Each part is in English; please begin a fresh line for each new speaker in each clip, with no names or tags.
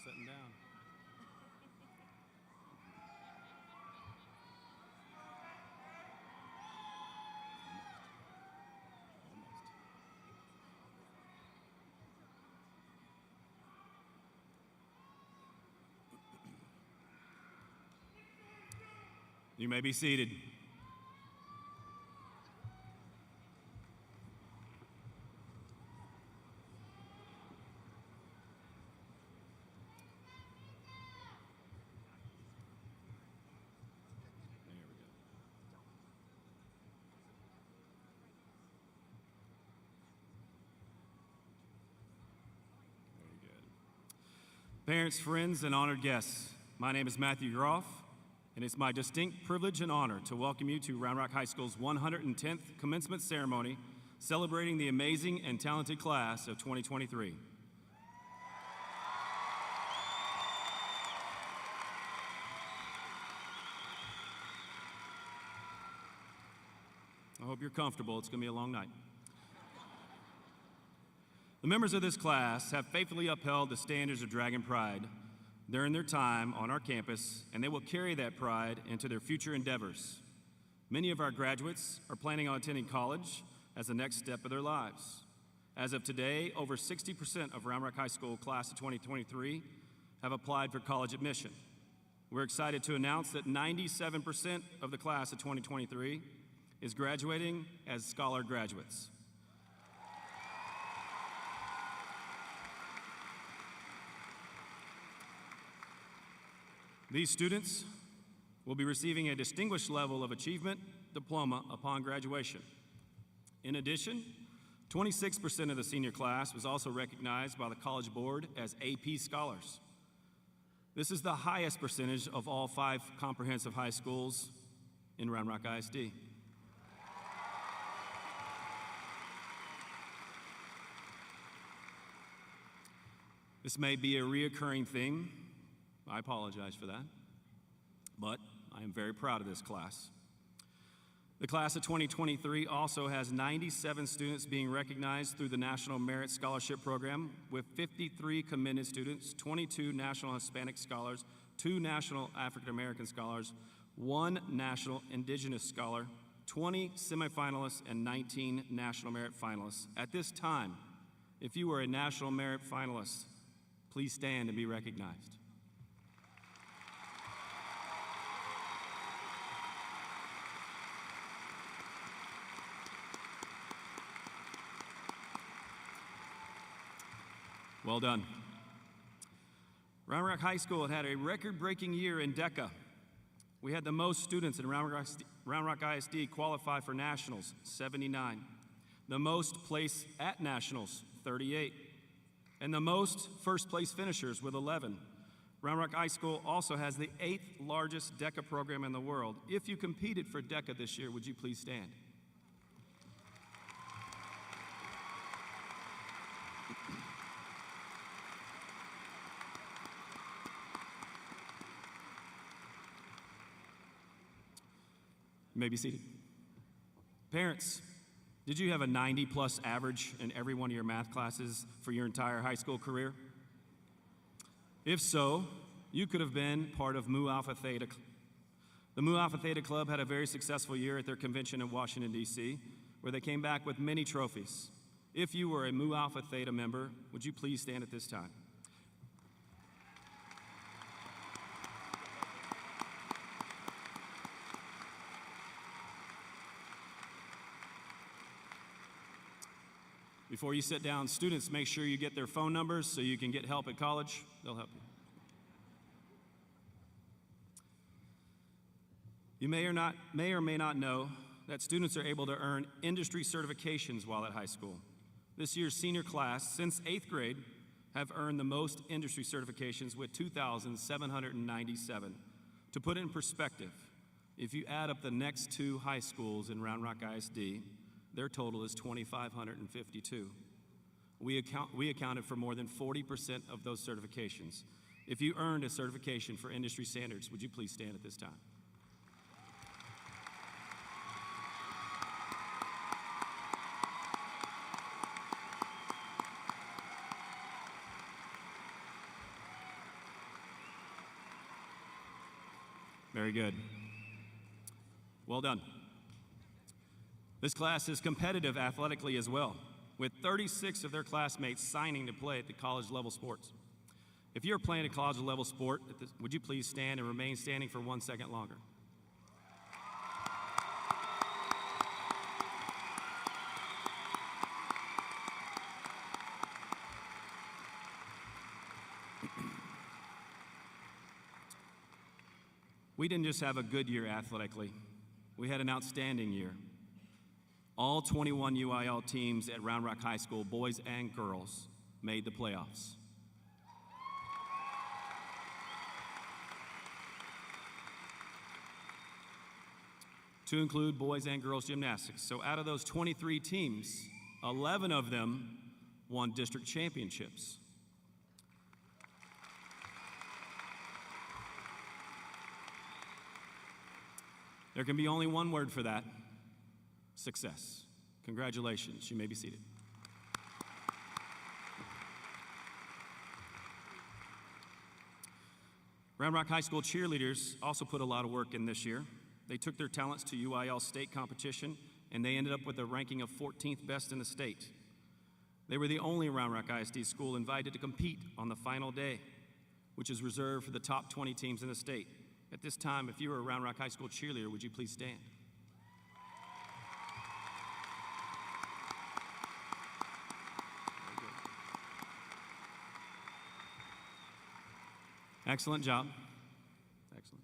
sitting down. You may be seated. Parents, friends, and honored guests, my name is Matthew Groff, and it's my distinct privilege and honor to welcome you to Round Rock High School's 110th commencement ceremony, celebrating the amazing and talented class of 2023. I hope you're comfortable. It's going to be a long night. The members of this class have faithfully upheld the standards of Dragon Pride during their time on our campus, and they will carry that pride into their future endeavors. Many of our graduates are planning on attending college as the next step of their lives. As of today, over 60% of Round Rock High School class of 2023 have applied for college admission. We're excited to announce that 97% of the class of 2023 is graduating as scholar graduates. These students will be receiving a distinguished level of achievement diploma upon graduation. In addition, 26% of the senior class was also recognized by the College Board as AP scholars. This is the highest percentage of all 5 comprehensive high schools in Round Rock ISD. This may be a reoccurring theme. I apologize for that, but I am very proud of this class. The class of 2023 also has 97 students being recognized through the National Merit Scholarship Program, with 53 commended students, 22 National Hispanic Scholars, 2 National African American Scholars, 1 National Indigenous Scholar, 20 semifinalists, and 19 National Merit Finalists. At this time, if you are a National Merit Finalist, please stand and be recognized. Well done. Round Rock High School had a record-breaking year in DECA. We had the most students in Round Rock ISD qualify for nationals, 79. The most place at nationals, 38. And the most first-place finishers with 11. Round Rock High School also has the 8th largest DECA program in the world. If you competed for DECA this year, would you please stand? You may be seated. Parents, did you have a 90+ average in every one of your math classes for your entire high school career? If so, you could have been part of Mu Alpha Theta. The Mu Alpha Theta Club had a very successful year at their convention in Washington, D.C., where they came back with many trophies. If you were a Mu Alpha Theta member, would you please stand at this time? Before you sit down, students, make sure you get their phone numbers so you can get help at college. They'll help you. You may or may not know that students are able to earn industry certifications while at high school. This year's senior class, since 8th grade, have earned the most industry certifications with 2,797. To put it in perspective, if you add up the next 2 high schools in Round Rock ISD, their total is 2,552. We accounted for more than 40% of those certifications. If you earned a certification for industry standards, would you please stand at this time? Very good. Well done. This class is competitive athletically as well, with 36 of their classmates signing to play at the college level sports. If you're playing a college level sport, would you please stand and remain standing for 1 second longer? We didn't just have a good year athletically, we had an outstanding year. All 21 UIL teams at Round Rock High School, boys and girls, made the playoffs. To include boys and girls gymnastics. So out of those 23 teams, 11 of them won district championships. There can be only one word for that: success. Congratulations. You may be seated. Round Rock High School cheerleaders also put a lot of work in this year. They took their talents to UIL state competition, and they ended up with a ranking of 14th best in the state. They were the only Round Rock ISD school invited to compete on the final day, which is reserved for the top 20 teams in the state. At this time, if you were a Round Rock High School cheerleader, would you please stand? Excellent job. Excellent.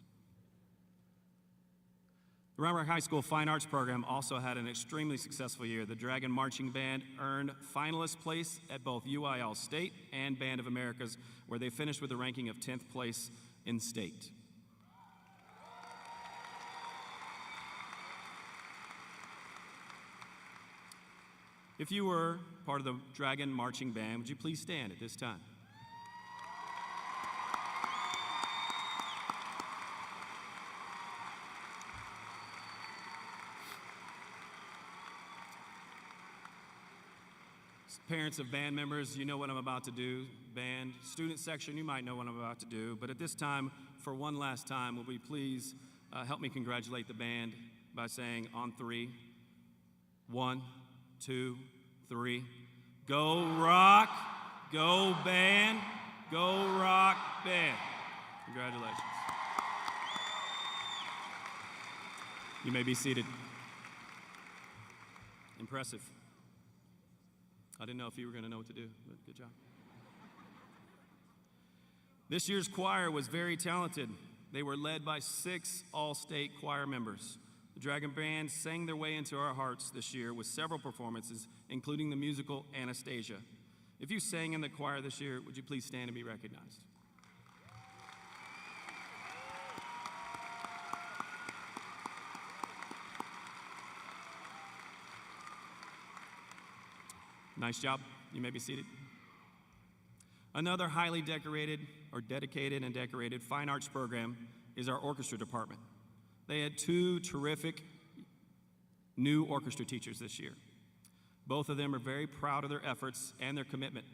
The Round Rock High School Fine Arts program also had an extremely successful year. The Dragon Marching Band earned finalist place at both UIL State and Band of Americas, where they finished with a ranking of 10th place in state. If you were part of the Dragon Marching Band, would you please stand at this time? Parents of band members, you know what I'm about to do. Band, student section, you might know what I'm about to do. But at this time, for one last time, will we please help me congratulate the band by saying on three: 1, 2, 3. Go Rock, go band, go Rock band. Congratulations. You may be seated. Impressive. I didn't know if you were going to know what to do, but good job. This year's choir was very talented. They were led by 6 all-state choir members. The Dragon Band sang their way into our hearts this year with several performances, including the musical Anastasia. If you sang in the choir this year, would you please stand and be recognized? Nice job. You may be seated. Another highly decorated or dedicated and decorated fine arts program is our orchestra department. They had 2 terrific new orchestra teachers this year. Both of them are very proud of their efforts and their commitment.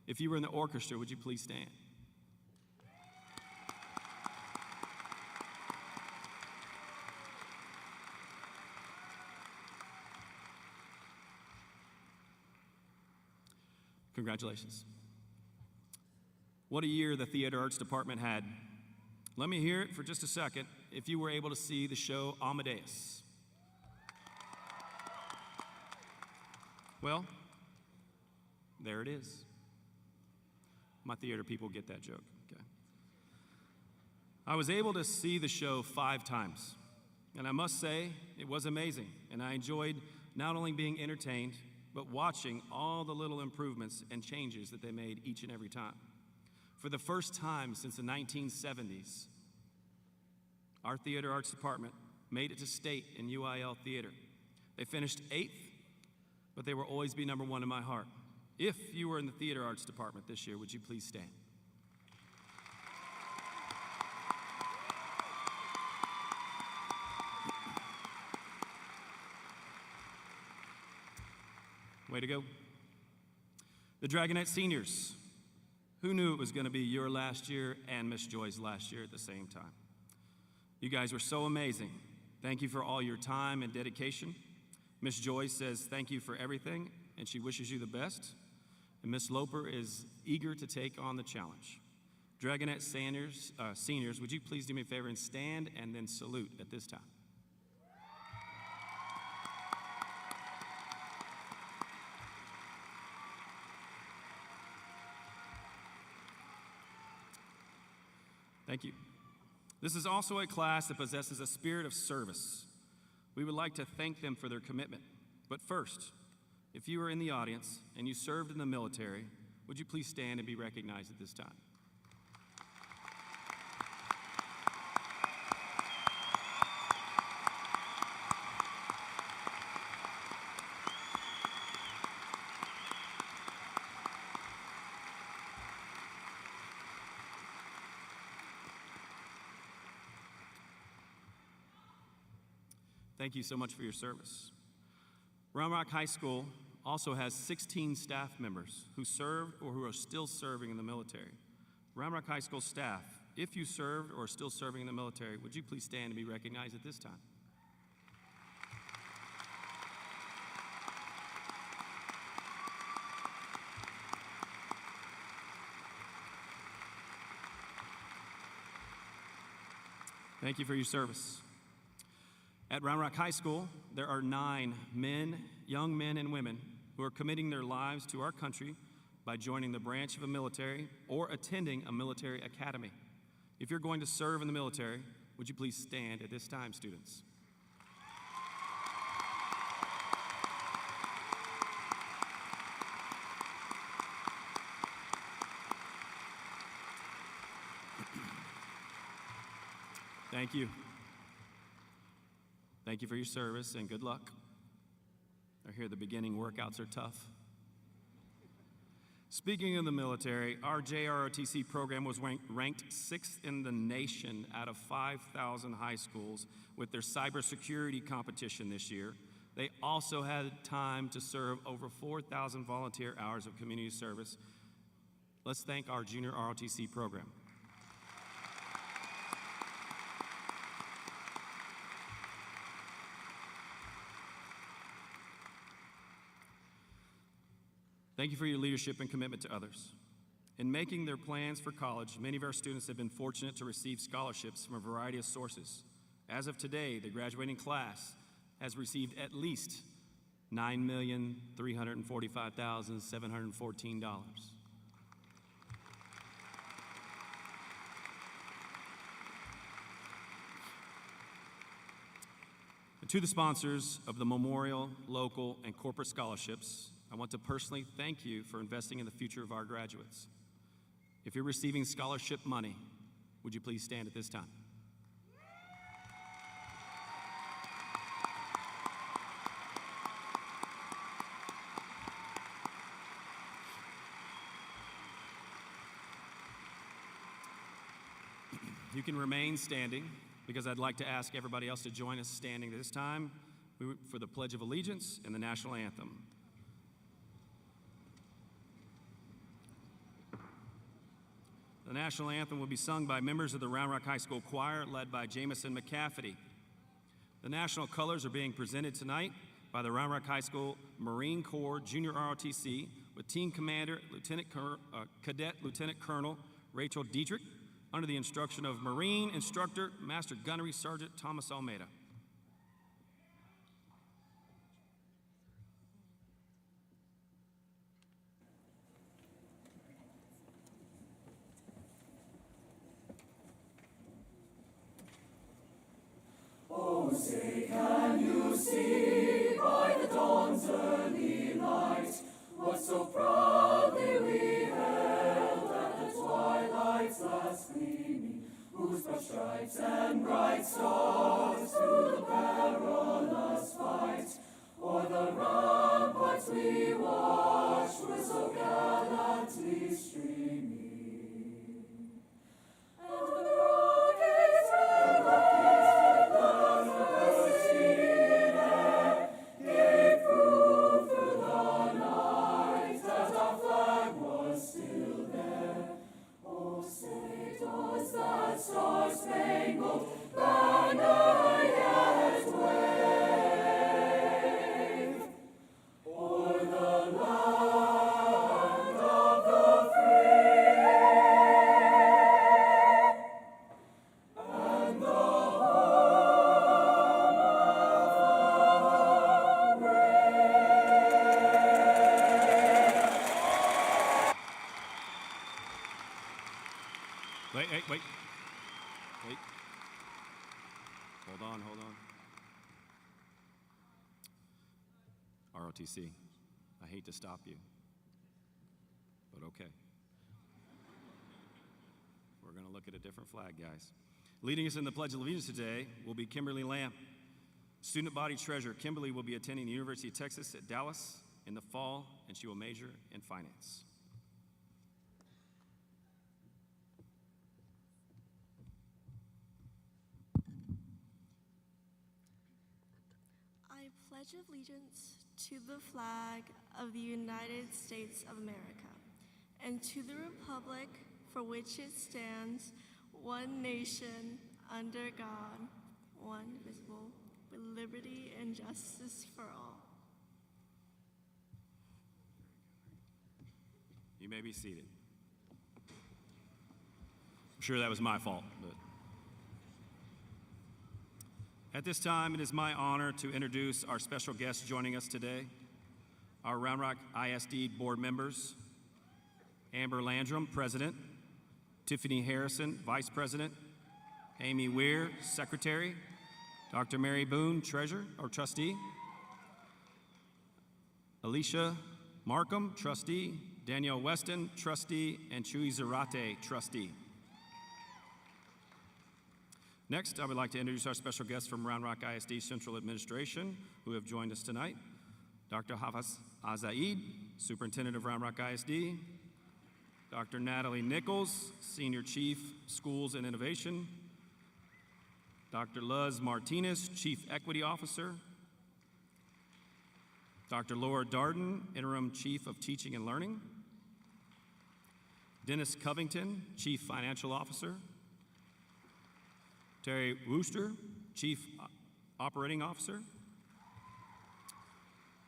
If you were in the orchestra, would you please stand? Congratulations. What a year the theater arts department had. Let me hear it for just a second if you were able to see the show Amadeus. Well, there it is. My theater people get that joke, okay? I was able to see the show 5 times, and I must say it was amazing, and I enjoyed not only being entertained, but watching all the little improvements and changes that they made each and every time. For the first time since the 1970s, our theater arts department made it to state in UIL theater. They finished 8th, but they will always be number 1 in my heart. If you were in the theater arts department this year, would you please stand? Way to go. The Dragonette seniors. Who knew it was going to be your last year and Miss Joy's last year at the same time? You guys were so amazing. Thank you for all your time and dedication. Miss Joy says thank you for everything, and she wishes you the best. And Miss Loper is eager to take on the challenge. Dragonette seniors, would you please do me a favor and stand and then salute at this time? Thank you. This is also a class that possesses a spirit of service. We would like to thank them for their commitment. But first, if you are in the audience and you served in the military, would you please stand and be recognized at this time? Thank you so much for your service. Round Rock High School also has 16 staff members who served or who are still serving in the military. Round Rock High School staff, if you served or are still serving in the military, would you please stand and be recognized at this time? Thank you for your service. At Round Rock High School, there are 9 young men and women who are committing their lives to our country by joining the branch of a military or attending a military academy. If you're going to serve in the military, would you please stand at this time, students? Thank you. Thank you for your service and good luck. I hear the beginning workouts are tough. Speaking of the military, our JROTC program was ranked 6th in the nation out of 5,000 high schools with their cybersecurity competition this year. They also had time to serve over 4,000 volunteer hours of community service. Let's thank our junior ROTC program. Thank you for your leadership and commitment to others. In making their plans for college, many of our students have been fortunate to receive scholarships from a variety of sources. As of today, the graduating class has received at least $9,345,714. And to the sponsors of the Memorial, Local, and Corporate Scholarships, I want to personally thank you for investing in the future of our graduates. If you're receiving scholarship money, would you please stand at this time? You can remain standing because I'd like to ask everybody else to join us standing at this time for the Pledge of Allegiance and the National Anthem. The national anthem will be sung by members of the Round Rock High School Choir, led by Jamison McCafferty. The national colors are being presented tonight by the Round Rock High School Marine Corps Junior ROTC with Team Commander Cadet Lieutenant Colonel Rachel Dietrich, under the instruction of Marine Instructor Master Gunnery Sergeant Thomas Almeida.
Oh, say, can you see by the dawn's early light what so proudly we hailed at the twilight's last gleaming, whose broad stripes and bright stars through the perilous fight o'er the ramparts we watched were so gallantly streaming. And the rockets gave proof through the night that our flag was still there. Oh, say, does that star-spangled banner
Hold on. ROTC, I hate to stop you, but okay. We're going to look at a different flag, guys. Leading us in the Pledge of Allegiance today will be Kimberly Lamb. Student body treasurer, Kimberly will be attending the University of Texas at Dallas in the fall, and she will major in finance.
I pledge allegiance to the flag of the United States of America and to the republic for which it stands, one nation, under God, one visible, with liberty and justice for all.
You may be seated. I'm sure that was my fault, but at this time, it is my honor to introduce our special guests joining us today, our Round Rock ISD board members, Amber Landrum, President, Tiffany Harrison, Vice President, Amy Weir, Secretary, Dr. Mary Boone, Treasurer or Trustee, Alicia Markham, Trustee, Danielle Weston, Trustee, and Chui Zarate, Trustee. Next, I would like to introduce our special guests from Round Rock ISD Central Administration who have joined us tonight. Dr. Hafez Azaid, Superintendent of Round Rock ISD. Dr. Natalie Nichols, Senior Chief, Schools and Innovation. Dr. Luz Martinez, Chief Equity Officer. Dr. Laura Darden, Interim Chief of Teaching and Learning. Dennis Covington, Chief Financial Officer. Terry Wooster, Chief Operating Officer.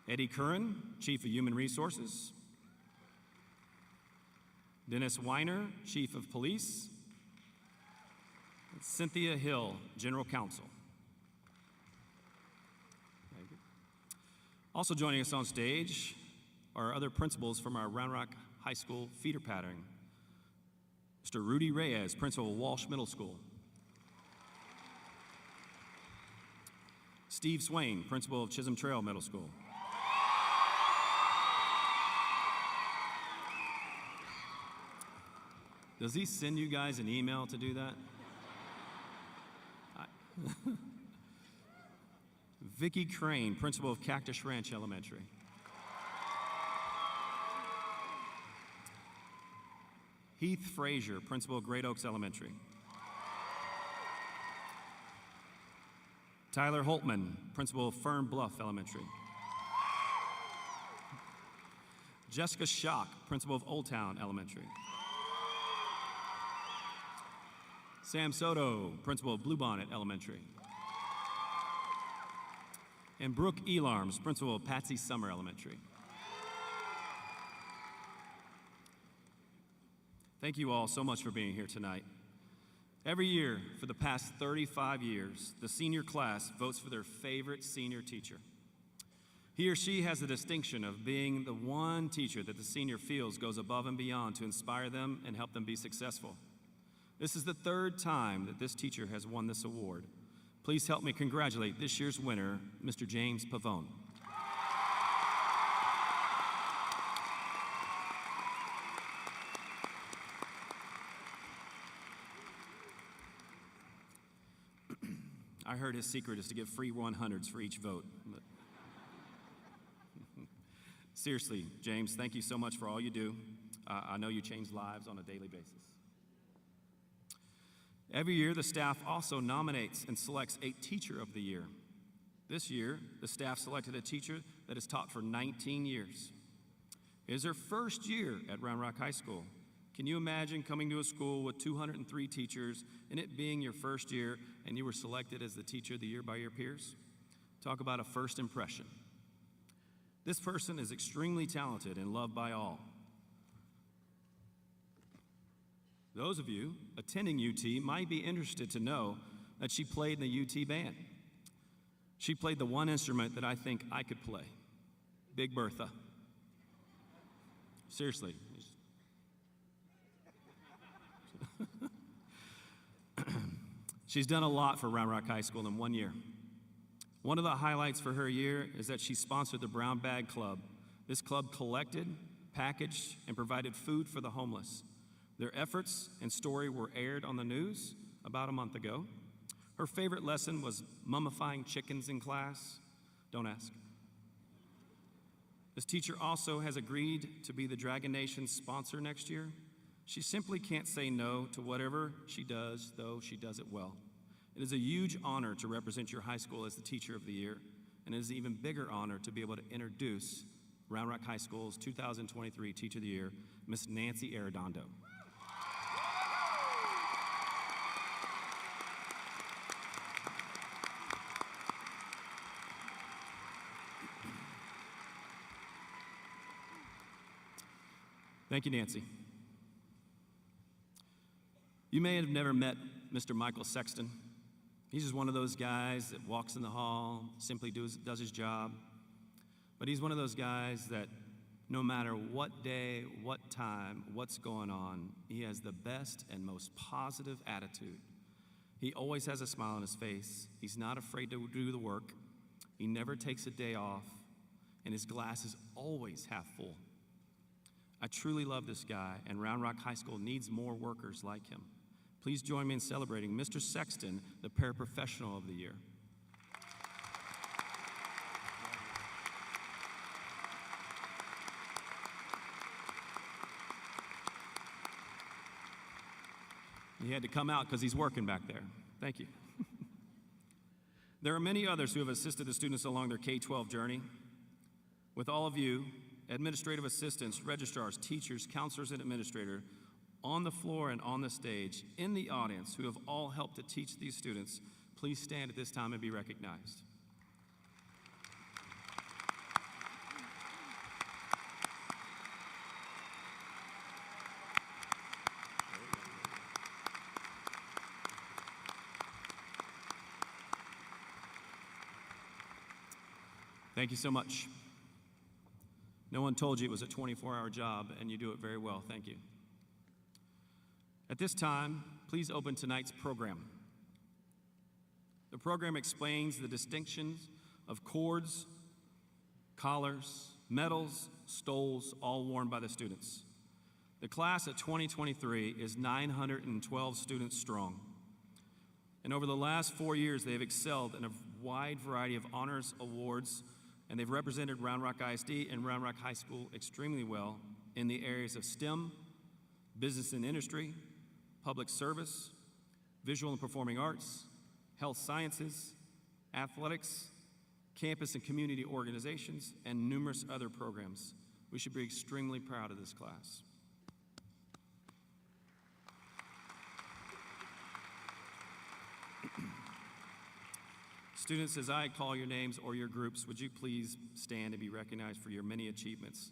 Eddie Curran, Chief of Human Resources. Dennis Weiner, Chief of Police. And Cynthia Hill, General Counsel. Thank you. Also joining us on stage are other principals from our Round Rock High School feeder pattern. Mr. Rudy Reyes, Principal of Walsh Middle School. Steve Swain, Principal of Chisholm Trail Middle School. Does he send you guys an email to do that? Vicki Crane, Principal of Cactus Ranch Elementary. Heath Frazier, Principal of Great Oaks Elementary. Tyler Holtman, Principal of Fern Bluff Elementary. Jessica Schock, Principal of Old Town Elementary. Sam Soto, Principal of Bluebonnet Elementary. And Brooke Elarms, Principal of Patsy Summer Elementary. Thank you all so much for being here tonight. Every year for the past 35 years, the senior class votes for their favorite senior teacher. He or she has the distinction of being the one teacher that the senior feels goes above and beyond to inspire them and help them be successful. This is the third time that this teacher has won this award. Please help me congratulate this year's winner, Mr. James Pavone. I heard his secret is to give free 100s for each vote. But seriously, James, thank you so much for all you do. I know you change lives on a daily basis. Every year, the staff also nominates and selects a Teacher of the Year. This year, the staff selected a teacher that has taught for 19 years. It is her first year at Round Rock High School. Can you imagine coming to a school with 203 teachers and it being your first year and you were selected as the Teacher of the Year by your peers? Talk about a first impression. This person is extremely talented and loved by all. Those of you attending UT might be interested to know that she played in the UT band. She played the one instrument that I think I could play, Big Bertha. Seriously. She's done a lot for Round Rock High School in 1 year. One of the highlights for her year is that she sponsored the Brown Bag Club. This club collected, packaged, and provided food for the homeless. Their efforts and story were aired on the news about a month ago. Her favorite lesson was mummifying chickens in class. Don't ask. This teacher also has agreed to be the Dragon Nation's sponsor next year. She simply can't say no to whatever she does, though she does it well. It is a huge honor to represent your high school as the Teacher of the Year, and it is an even bigger honor to be able to introduce Round Rock High School's 2023 Teacher of the Year, Miss Nancy Arredondo. Thank you, Nancy. You may have never met Mr. Michael Sexton. He's just one of those guys that walks in the hall, simply does his job. But he's one of those guys that no matter what day, what time, what's going on, he has the best and most positive attitude. He always has a smile on his face. He's not afraid to do the work. He never takes a day off, and his glass is always half full. I truly love this guy, and Round Rock High School needs more workers like him. Please join me in celebrating Mr. Sexton, the Paraprofessional of the Year. He had to come out because he's working back there. Thank you. There are many others who have assisted the students along their K-12 journey. With all of you, administrative assistants, registrars, teachers, counselors, and administrators, on the floor and on the stage, in the audience, who have all helped to teach these students, please stand at this time and be recognized. Thank you so much. No one told you it was a 24-hour job, and you do it very well. Thank you. At this time, please open tonight's program. The program explains the distinctions of cords, collars, medals, stoles, all worn by the students. The class of 2023 is 912 students strong. And over the last 4 years, they have excelled in a wide variety of honors awards, and they've represented Round Rock ISD and Round Rock High School extremely well in the areas of STEM, business and industry, public service, visual and performing arts, health sciences, athletics, campus and community organizations, and numerous other programs. We should be extremely proud of this class. Students, as I call your names or your groups, would you please stand and be recognized for your many achievements?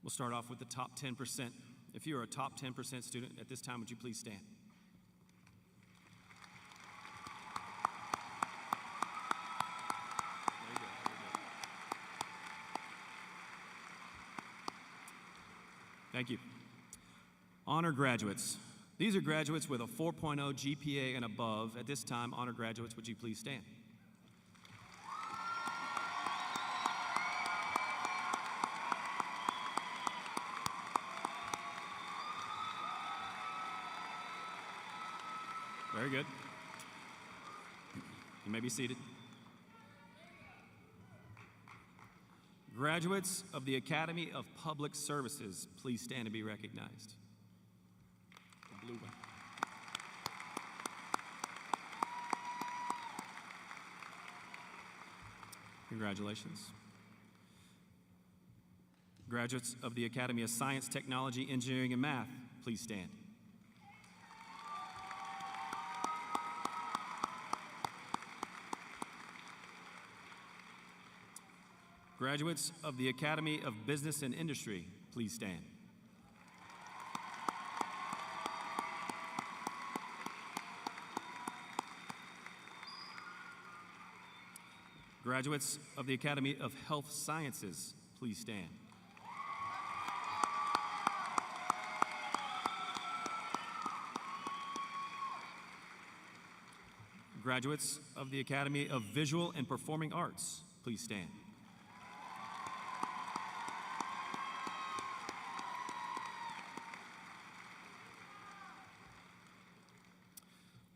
We'll start off with the top 10%. If you're a top 10% student at this time, would you please stand? Very good, very good. Thank you. Honor graduates. These are graduates with a 4.0 GPA and above. At this time, honor graduates, would you please stand? Very good. You may be seated. Graduates of the Academy of Public Services, please stand and be recognized. The blue one. Congratulations. Graduates of the Academy of Science, Technology, Engineering, and Math, please stand. Graduates of the Academy of Business and Industry, please stand. Graduates of the Academy of Health Sciences, please stand. Graduates of the Academy of Visual and Performing Arts, please stand.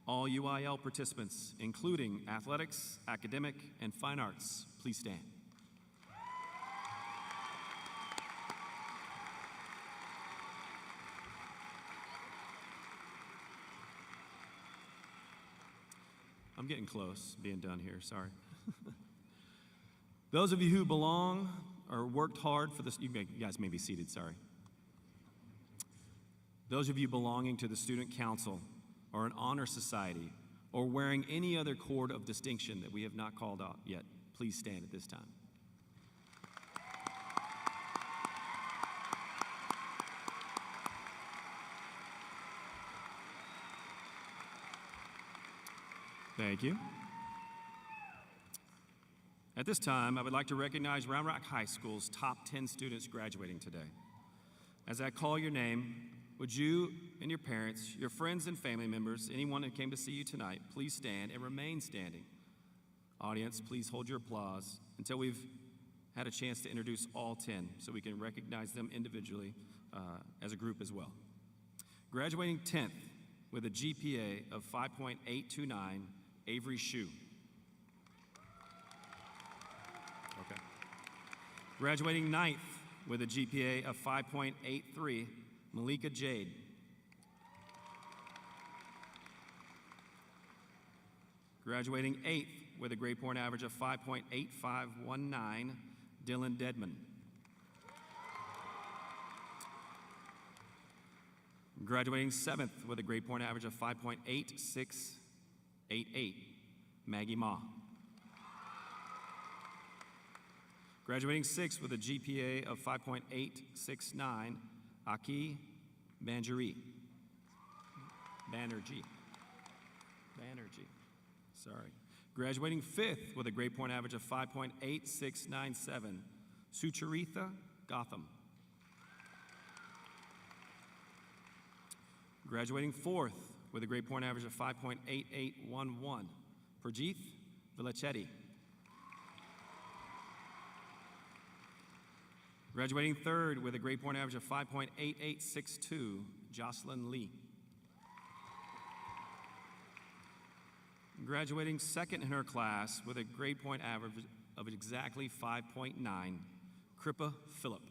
All UIL participants, including athletics, academic, and fine arts, please stand. I'm getting close, being done here, sorry. Those of you who belong or worked hard for this, you guys may be seated, sorry. Those of you belonging to the Student Council or an honor society or wearing any other cord of distinction that we have not called out yet, please stand at this time. Thank you. At this time, I would like to recognize Round Rock High School's top 10 students graduating today. As I call your name, would you and your parents, your friends and family members, anyone who came to see you tonight, please stand and remain standing. Audience, please hold your applause until we've had a chance to introduce all 10 so we can recognize them individually as a group as well. Graduating 10th with a GPA of 5.829, Avery Shue. Okay. Graduating 9th with a GPA of 5.83, Malika Jade. Graduating 8th with a grade point average of 5.8519, Dylan Dedman. Graduating 7th with a grade point average of 5.8688, Maggie Ma. Graduating 6th with a GPA of 5.869, Aki Banerjee. Sorry. Graduating 5th with a grade point average of 5.8697, Sucharitha Gotham. Graduating 4th with a grade point average of 5.8811, Prajeeth Villachetti. Graduating 3rd with a grade point average of 5.8862, Jocelyn Lee. Graduating 2nd in her class with a grade point average of exactly 5.9, Kripa Phillip.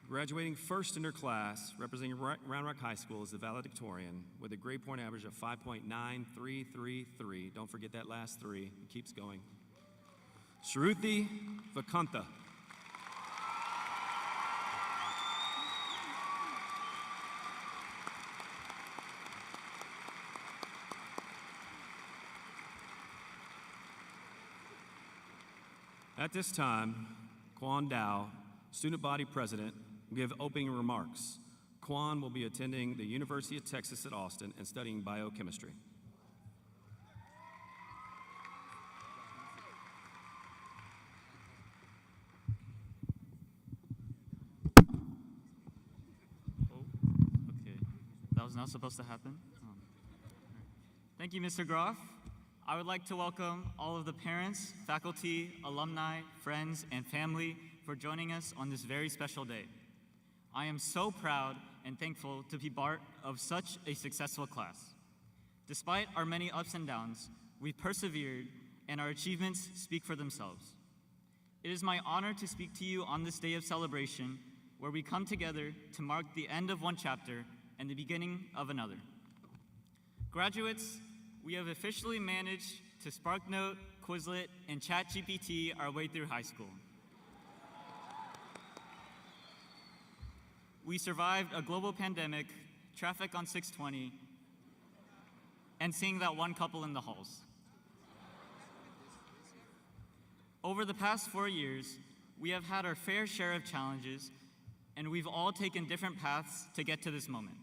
Graduating 1st in her class, representing Round Rock High School, is the Valedictorian with a grade point average of 5.9333. Don't forget that last 3, it keeps going. Shruti Vakuntha. At this time, Quan Dow, student body president, will give opening remarks. Quan will be attending the University of Texas at Austin and studying biochemistry.
That was not supposed to happen. Thank you, Mr. Groff. I would like to welcome all of the parents, faculty, alumni, friends, and family for joining us on this very special day. I am so proud and thankful to be part of such a successful class. Despite our many ups and downs, we persevered, and our achievements speak for themselves. It is my honor to speak to you on this day of celebration, where we come together to mark the end of one chapter and the beginning of another. Graduates, we have officially managed to SparkNote, Quizlet, and ChatGPT our way through high school. We survived a global pandemic, traffic on 620, and seeing that one couple in the halls. Over the past 4 years, we have had our fair share of challenges, and we've all taken different paths to get to this moment.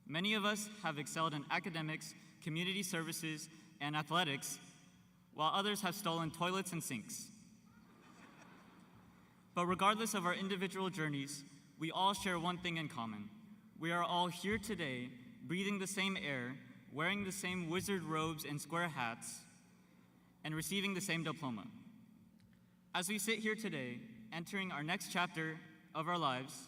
Many of us have excelled in academics, community services, and athletics, while others have stolen toilets and sinks. But regardless of our individual journeys, we all share one thing in common. we are all here today, breathing the same air, wearing the same wizard robes and square hats, and receiving the same diploma. As we sit here today, entering our next chapter of our lives,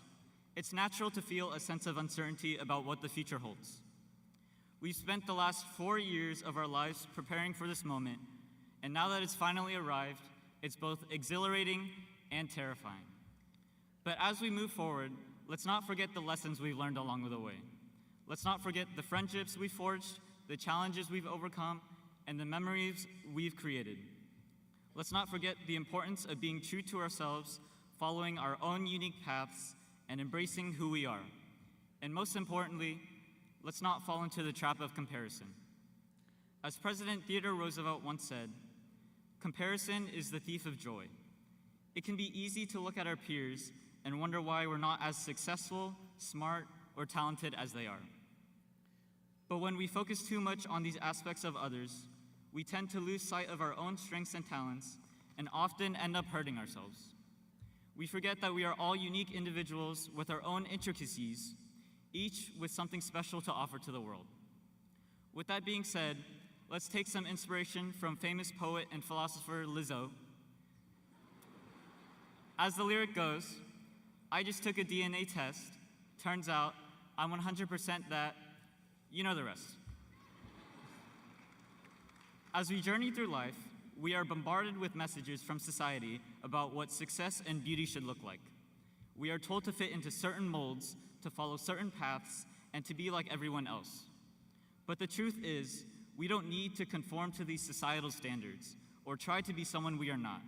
it's natural to feel a sense of uncertainty about what the future holds. We've spent the last 4 years of our lives preparing for this moment, and now that it's finally arrived, it's both exhilarating and terrifying. But as we move forward, let's not forget the lessons we've learned along the way. Let's not forget the friendships we've forged, the challenges we've overcome, and the memories we've created. Let's not forget the importance of being true to ourselves, following our own unique paths, and embracing who we are. And most importantly, let's not fall into the trap of comparison. As President Theodore Roosevelt once said, "Comparison is the thief of joy." It can be easy to look at our peers and wonder why we're not as successful, smart, or talented as they are. But when we focus too much on these aspects of others, we tend to lose sight of our own strengths and talents and often end up hurting ourselves. We forget that we are all unique individuals with our own intricacies, each with something special to offer to the world. With that being said, let's take some inspiration from famous poet and philosopher Lizzo. As the lyric goes, "I just took a DNA test. Turns out I'm 100% that," you know the rest. As we journey through life, we are bombarded with messages from society about what success and beauty should look like. We are told to fit into certain molds, to follow certain paths, and to be like everyone else. But the truth is, we don't need to conform to these societal standards or try to be someone we are not.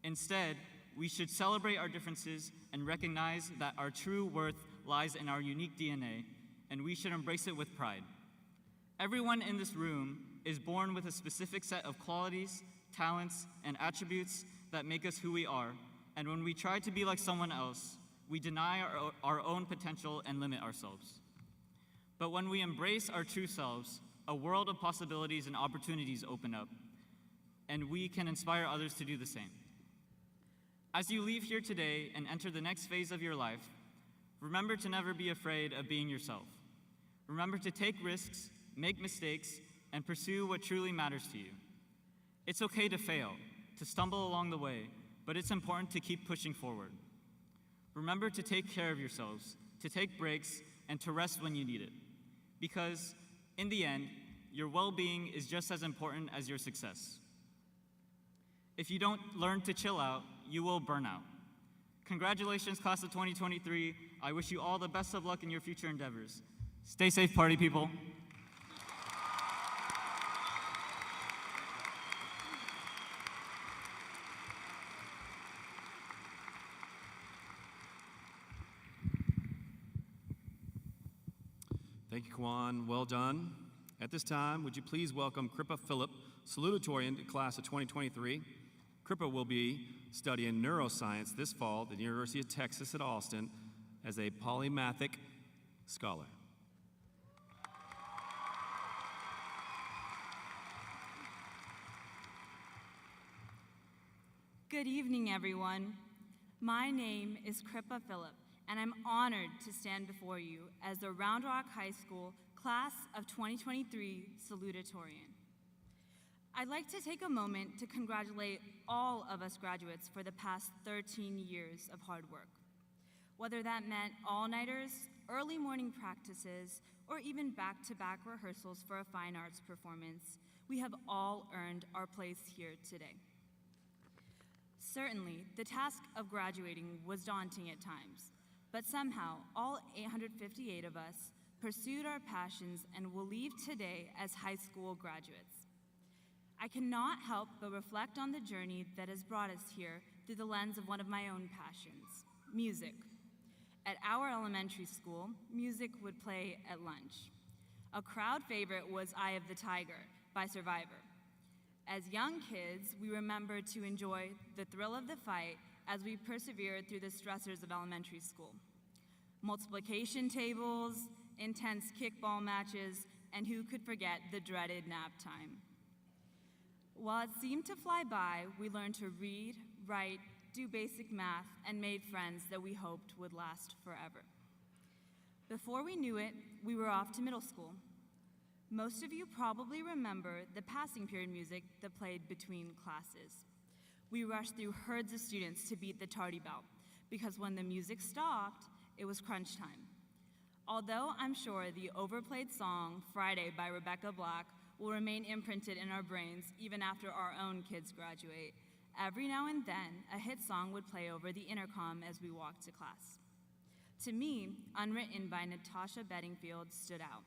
Instead, we should celebrate our differences and recognize that our true worth lies in our unique DNA, and we should embrace it with pride. Everyone in this room is born with a specific set of qualities, talents, and attributes that make us who we are, and when we try to be like someone else, we deny our own potential and limit ourselves. But when we embrace our true selves, a world of possibilities and opportunities open up, and we can inspire others to do the same. As you leave here today and enter the next phase of your life, remember to never be afraid of being yourself. Remember to take risks, make mistakes, and pursue what truly matters to you. It's okay to fail, to stumble along the way, but it's important to keep pushing forward. Remember to take care of yourselves, to take breaks, and to rest when you need it. Because, in the end, your well-being is just as important as your success. If you don't learn to chill out, you will burn out. Congratulations, class of 2023. I wish you all the best of luck in your future endeavors. Stay safe, party people.
Thank you, Kwan. Well done. At this time, would you please welcome Kripa Phillip, Salutatorian to class of 2023. Kripa will be studying neuroscience this fall at the University of Texas at Austin as a polymathic scholar.
Good evening, everyone. My name is Kripa Phillip, and I'm honored to stand before you as the Round Rock High School Class of 2023 Salutatorian. I'd like to take a moment to congratulate all of us graduates for the past 13 years of hard work. Whether that meant all-nighters, early morning practices, or even back-to-back rehearsals for a fine arts performance, we have all earned our place here today. Certainly, the task of graduating was daunting at times, but somehow all 858 of us pursued our passions and will leave today as high school graduates. I cannot help but reflect on the journey that has brought us here through the lens of one of my own passions, music. At our elementary school, music would play at lunch. A crowd favorite was Eye of the Tiger by Survivor. As young kids, we remember to enjoy the thrill of the fight as we persevered through the stressors of elementary school. Multiplication tables, intense kickball matches, and who could forget the dreaded nap time. While it seemed to fly by, we learned to read, write, do basic math, and made friends that we hoped would last forever. Before we knew it, we were off to middle school. Most of you probably remember the passing period music that played between classes. We rushed through herds of students to beat the tardy bell, because when the music stopped, it was crunch time. Although I'm sure the overplayed song, Friday by Rebecca Black, will remain imprinted in our brains even after our own kids graduate, every now and then, a hit song would play over the intercom as we walked to class. To me, Unwritten by Natasha Bedingfield stood out.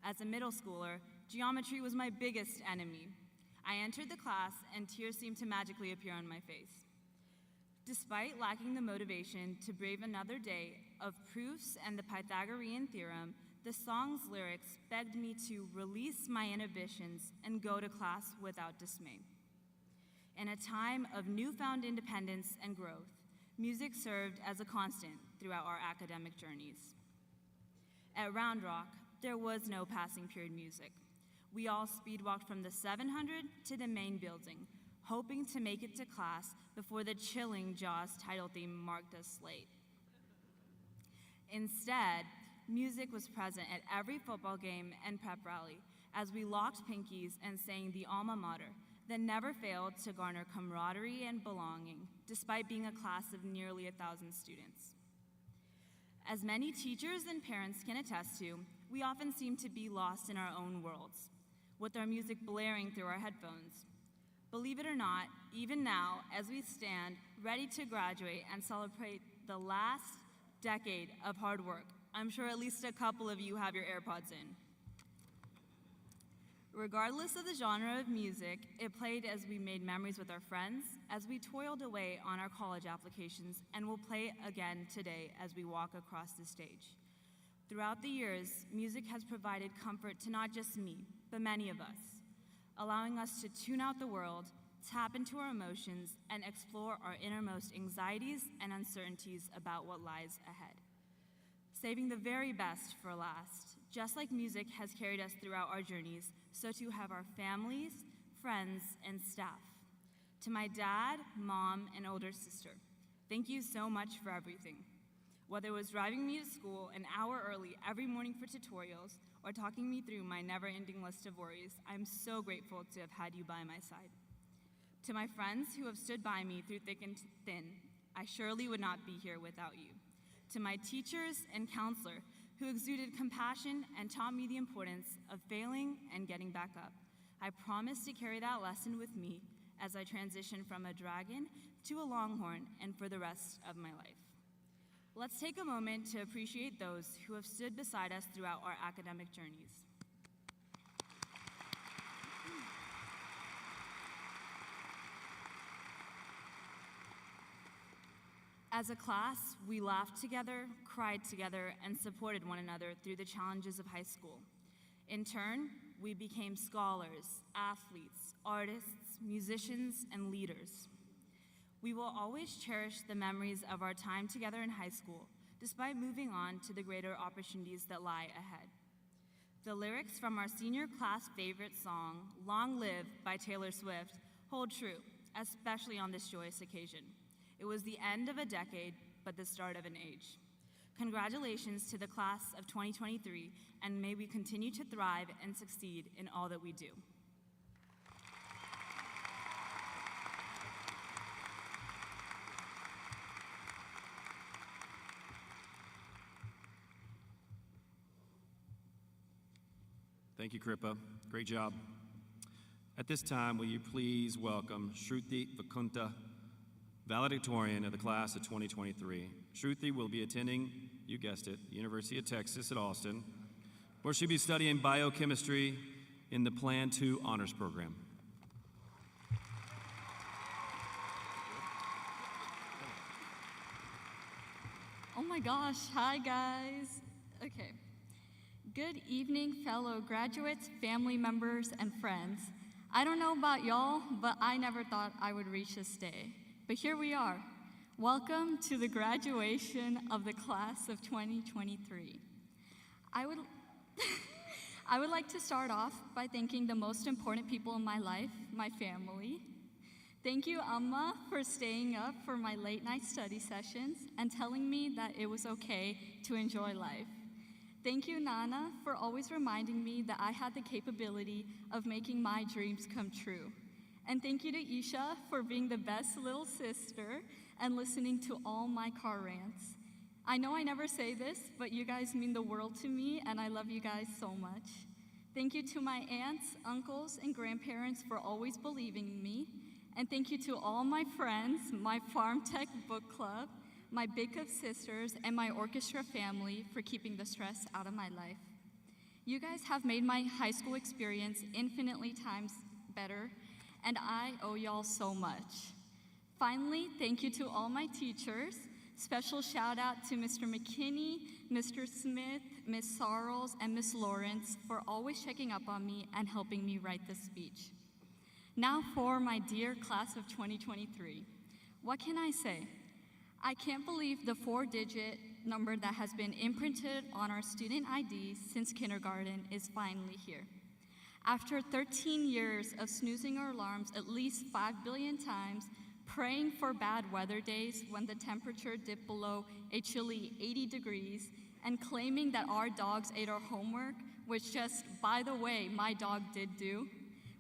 As a middle schooler, geometry was my biggest enemy. I entered the class and tears seemed to magically appear on my face. Despite lacking the motivation to brave another day of proofs and the Pythagorean theorem, the song's lyrics begged me to release my inhibitions and go to class without dismay. In a time of newfound independence and growth, music served as a constant throughout our academic journeys. At Round Rock, there was no passing period music. We all speedwalked from the 700 to the main building, hoping to make it to class before the chilling Jaws title theme marked us late. Instead, music was present at every football game and prep rally as we locked pinkies and sang the alma mater that never failed to garner camaraderie and belonging, despite being a class of nearly 1,000 students. As many teachers and parents can attest to, we often seem to be lost in our own worlds, with our music blaring through our headphones. Believe it or not, even now, as we stand ready to graduate and celebrate the last decade of hard work, I'm sure at least a couple of you have your AirPods in. Regardless of the genre of music, it played as we made memories with our friends, as we toiled away on our college applications, and will play again today as we walk across the stage. Throughout the years, music has provided comfort to not just me, but many of us, allowing us to tune out the world, tap into our emotions, and explore our innermost anxieties and uncertainties about what lies ahead. Saving the very best for last, just like music has carried us throughout our journeys, so too have our families, friends, and staff. To my dad, mom, and older sister, thank you so much for everything. Whether it was driving me to school an hour early every morning for tutorials, or talking me through my never-ending list of worries, I'm so grateful to have had you by my side. To my friends who have stood by me through thick and thin, I surely would not be here without you. To my teachers and counselor who exuded compassion and taught me the importance of failing and getting back up, I promise to carry that lesson with me as I transition from a dragon to a longhorn and for the rest of my life. Let's take a moment to appreciate those who have stood beside us throughout our academic journeys. As a class, we laughed together, cried together, and supported one another through the challenges of high school. In turn, we became scholars, athletes, artists, musicians, and leaders. We will always cherish the memories of our time together in high school, despite moving on to the greater opportunities that lie ahead. The lyrics from our senior class favorite song, Long Live by Taylor Swift, hold true, especially on this joyous occasion. It was the end of a decade, but the start of an age. Congratulations to the class of 2023, and may we continue to thrive and succeed in all that we do.
Thank you, Kripa. Great job. At this time, will you please welcome Shruti Vakunta, Valedictorian of the class of 2023. Shruti will be attending, you guessed it, the University of Texas at Austin, where she'll be studying biochemistry in the Plan 2 honors program.
Oh my gosh, hi guys. Okay. Good evening, fellow graduates, family members, and friends. I don't know about y'all, but I never thought I would reach this day. But here we are. Welcome to the graduation of the class of 2023. I would like to start off by thanking the most important people in my life, my family. Thank you, Amma, for staying up for my late night study sessions and telling me that it was okay to enjoy life. Thank you, Nana, for always reminding me that I had the capability of making my dreams come true. And thank you to Isha for being the best little sister and listening to all my car rants. I know I never say this, but you guys mean the world to me, and I love you guys so much. Thank you to my aunts, uncles, and grandparents for always believing in me. And thank you to all my friends, my Farm Tech book club, my Big Cup sisters, and my orchestra family for keeping the stress out of my life. You guys have made my high school experience infinitely times better, and I owe y'all so much. Finally, thank you to all my teachers. Special shout out to Mr. McKinney, Mr. Smith, Miss Sarles, and Miss Lawrence for always checking up on me and helping me write this speech. Now for my dear class of 2023. What can I say? I can't believe the 4-digit number that has been imprinted on our student IDs since kindergarten is finally here. After 13 years of snoozing our alarms at least 5 billion times, praying for bad weather days when the temperature dipped below a chilly 80 degrees, and claiming that our dogs ate our homework, which just, by the way, my dog did do,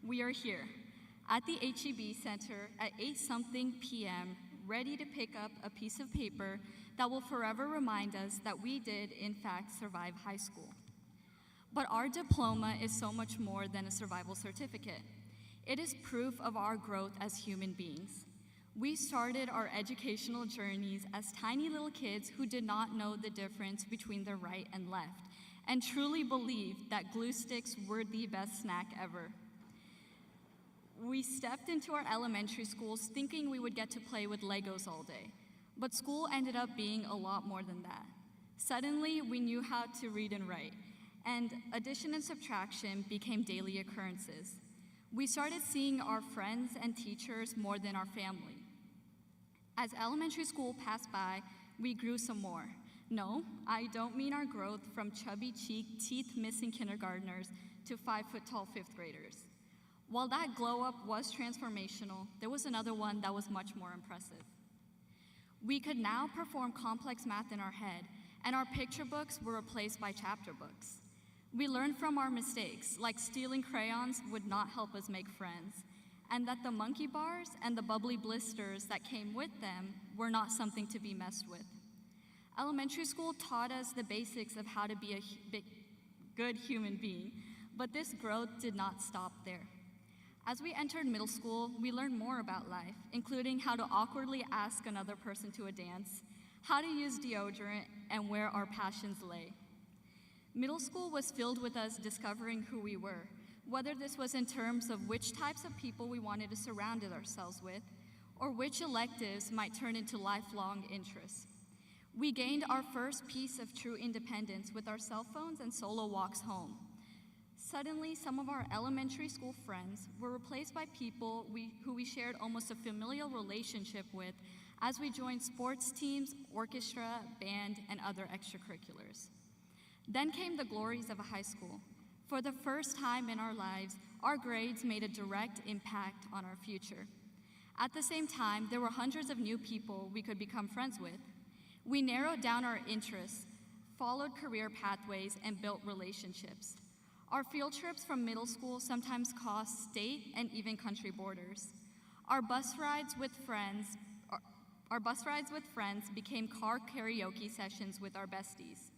we are here at the HEB Center at 8-something p.m., ready to pick up a piece of paper that will forever remind us that we did, in fact, survive high school. But our diploma is so much more than a survival certificate. It is proof of our growth as human beings. We started our educational journeys as tiny little kids who did not know the difference between the right and left, and truly believed that glue sticks were the best snack ever. We stepped into our elementary schools thinking we would get to play with Legos all day, but school ended up being a lot more than that. Suddenly, we knew how to read and write, and addition and subtraction became daily occurrences. We started seeing our friends and teachers more than our family. As elementary school passed by, we grew some more. No, I don't mean our growth from chubby-cheeked, teeth-missing kindergartners to 5-foot-tall fifth graders. While that glow-up was transformational, there was another one that was much more impressive. We could now perform complex math in our head, and our picture books were replaced by chapter books. We learned from our mistakes, like stealing crayons would not help us make friends, and that the monkey bars and the bubbly blisters that came with them were not something to be messed with. Elementary school taught us the basics of how to be a good human being, but this growth did not stop there. As we entered middle school, we learned more about life, including how to awkwardly ask another person to a dance, how to use deodorant, and where our passions lay. Middle school was filled with us discovering who we were, whether this was in terms of which types of people we wanted to surround ourselves with, or which electives might turn into lifelong interests. We gained our first piece of true independence with our cell phones and solo walks home. Suddenly, some of our elementary school friends were replaced by people who we shared almost a familial relationship with as we joined sports teams, orchestra, band, and other extracurriculars. Then came the glories of a high school. For the first time in our lives, our grades made a direct impact on our future. At the same time, there were hundreds of new people we could become friends with. We narrowed down our interests, followed career pathways, and built relationships. Our field trips from middle school sometimes crossed state and even country borders. Our bus rides with friends became car karaoke sessions with our besties.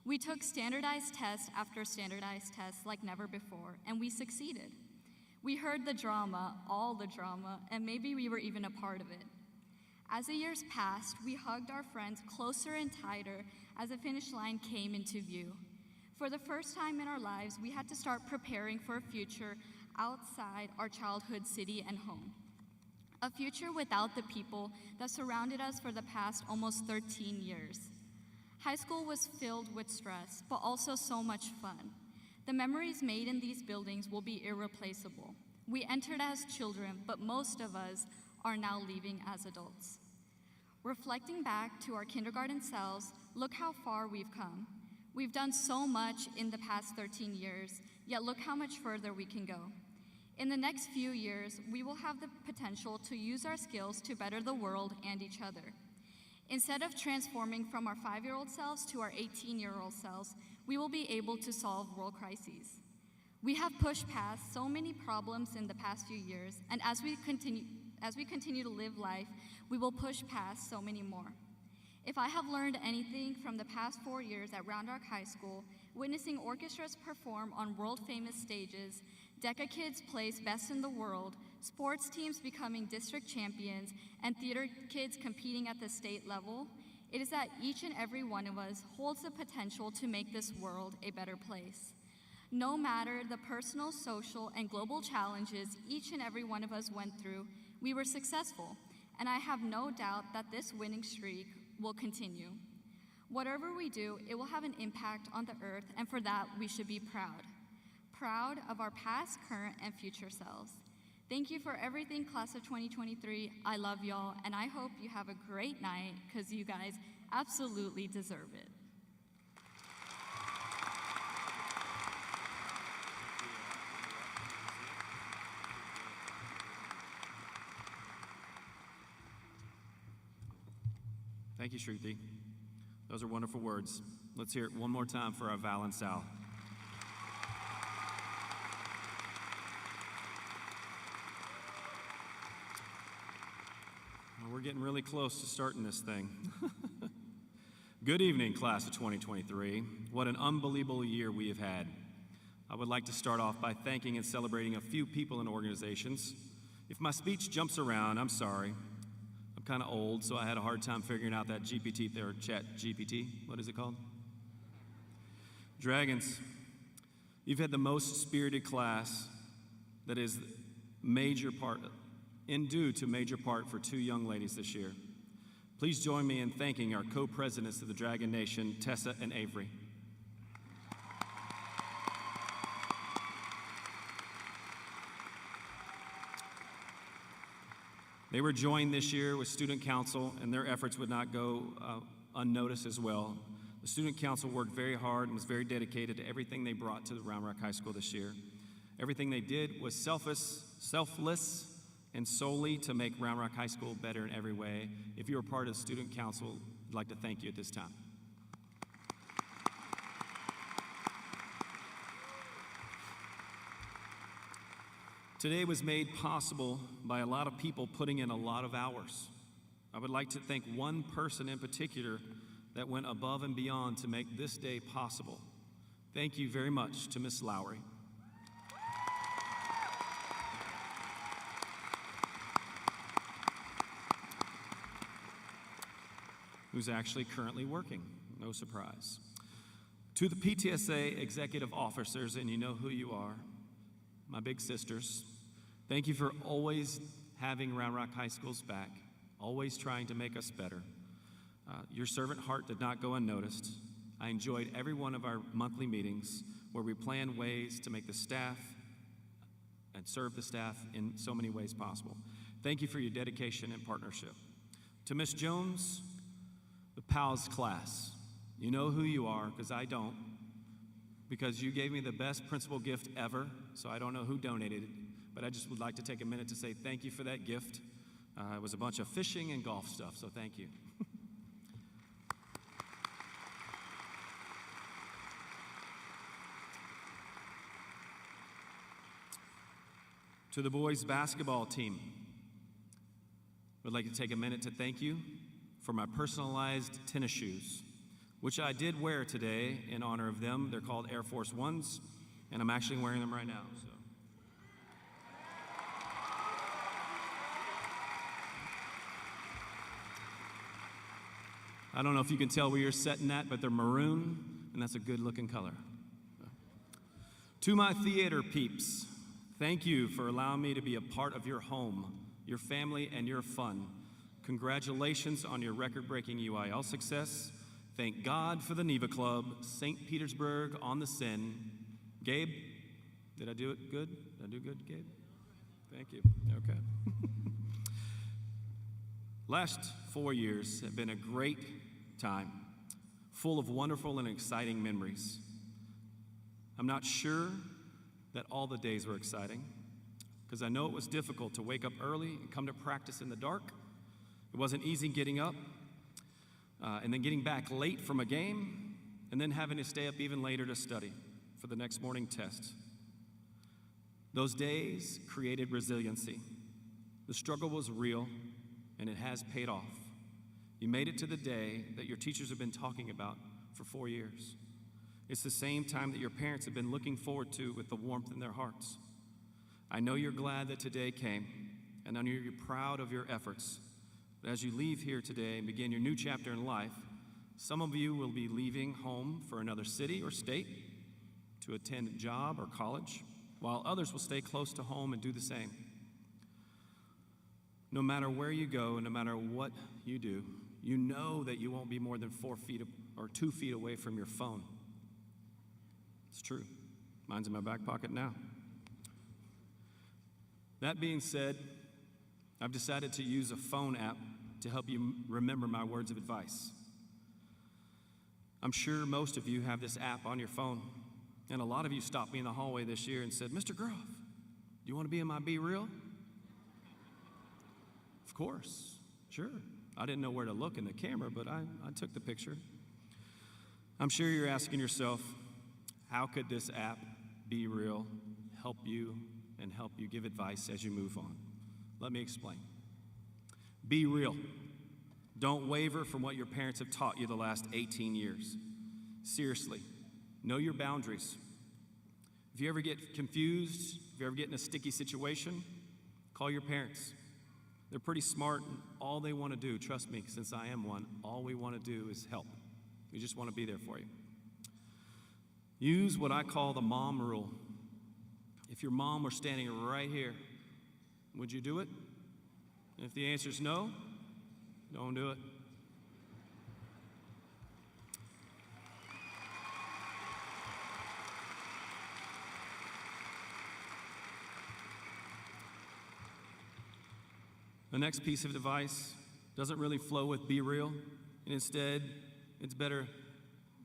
We took standardized test after standardized tests like never before, and we succeeded. We heard the drama, all the drama, and maybe we were even a part of it. As the years passed, we hugged our friends closer and tighter as the finish line came into view. For the first time in our lives, we had to start preparing for a future outside our childhood city and home. A future without the people that surrounded us for the past almost 13 years. High school was filled with stress, but also so much fun. The memories made in these buildings will be irreplaceable. We entered as children, but most of us are now leaving as adults. Reflecting back to our kindergarten selves, look how far we've come. We've done so much in the past 13 years, yet look how much further we can go. In the next few years, we will have the potential to use our skills to better the world and each other. Instead of transforming from our 5-year-old selves to our 18-year-old selves, we will be able to solve world crises. We have pushed past so many problems in the past few years, and as we continue to live life, we will push past so many more. If I have learned anything from the past 4 years at Round Rock High School, witnessing orchestras perform on world-famous stages, DECA kids place best in the world, sports teams becoming district champions, and theater kids competing at the state level, it is that each and every one of us holds the potential to make this world a better place. No matter the personal, social, and global challenges each and every one of us went through, we were successful, and I have no doubt that this winning streak will continue. Whatever we do, it will have an impact on the earth, and for that, we should be proud. Proud of our past, current, and future selves. Thank you for everything, class of 2023. I love y'all, and I hope you have a great night, because you guys absolutely deserve it.
Thank you, Shruti. Those are wonderful words. Let's hear it one more time for our Val and Sal. Well, we're getting really close to starting this thing. Good evening, class of 2023. What an unbelievable year we have had. I would like to start off by thanking and celebrating a few people and organizations. If my speech jumps around, I'm sorry. I'm kind of old, so I had a hard time figuring out that GPT or chat GPT. What is it called? Dragons, you've had the most spirited class that is due to major part for two young ladies this year. Please join me in thanking our co-presidents of the Dragon Nation, Tessa and Avery. They were joined this year with Student Council, and their efforts would not go unnoticed as well. The Student Council worked very hard and was very dedicated to everything they brought to the Round Rock High School this year. Everything they did was selfless, and solely to make Round Rock High School better in every way. If you were part of the Student Council, I'd like to thank you at this time. Today was made possible by a lot of people putting in a lot of hours. I would like to thank one person in particular that went above and beyond to make this day possible. Thank you very much to Miss Lowry. Who's actually currently working, no surprise. To the PTSA executive officers, and you know who you are, my big sisters, thank you for always having Round Rock High School's back, always trying to make us better. Your servant heart did not go unnoticed. I enjoyed every one of our monthly meetings where we plan ways to make the staff and serve the staff in so many ways possible. Thank you for your dedication and partnership. To Miss Jones, the PALS class, you know who you are, because I don't, because you gave me the best principal gift ever, so I don't know who donated it, but I just would like to take a minute to say thank you for that gift. It was a bunch of fishing and golf stuff, so thank you. To the boys basketball team, I would like to take a minute to thank you for my personalized tennis shoes, which I did wear today in honor of them. They're called Air Force Ones, and I'm actually wearing them right now. So. I don't know if you can tell where you're setting at, but they're maroon, and that's a good-looking color. To my theater peeps, thank you for allowing me to be a part of your home, your family, and your fun. Congratulations on your record-breaking UIL success. Thank God for the Neva Club, St. Petersburg on the Seine. Gabe, did I do it good? Did I do good, Gabe? Thank you. Okay. Last 4 years have been a great time, full of wonderful and exciting memories. I'm not sure that all the days were exciting, because I know it was difficult to wake up early and come to practice in the dark. It wasn't easy getting up, and then getting back late from a game, and then having to stay up even later to study for the next morning test. Those days created resiliency. The struggle was real, and it has paid off. You made it to the day that your teachers have been talking about for 4 years. It's the same time that your parents have been looking forward to with the warmth in their hearts. I know you're glad that today came, and I know you're proud of your efforts. But as you leave here today and begin your new chapter in life, some of you will be leaving home for another city or state to attend a job or college, while others will stay close to home and do the same. No matter where you go and no matter what you do, you know that you won't be more than 4 feet or 2 feet away from your phone. It's true. Mine's in my back pocket now. That being said, I've decided to use a phone app to help you remember my words of advice. I'm sure most of you have this app on your phone, and a lot of you stopped me in the hallway this year and said, "Mr. Groff, do you want to be in my Be Real?" Of course, sure. I didn't know where to look in the camera, but I took the picture. I'm sure you're asking yourself, how could this app, Be Real, help you and help you give advice as you move on? Let me explain. Be real. Don't waver from what your parents have taught you the last 18 years. Seriously, know your boundaries. If you ever get confused, if you ever get in a sticky situation, call your parents. They're pretty smart, and all they want to do, trust me, since I am one, all we want to do is help. We just want to be there for you. Use what I call the mom rule. If your mom were standing right here, would you do it? If the answer is no, don't do it. The next piece of advice doesn't really flow with Be Real, and instead, it's better,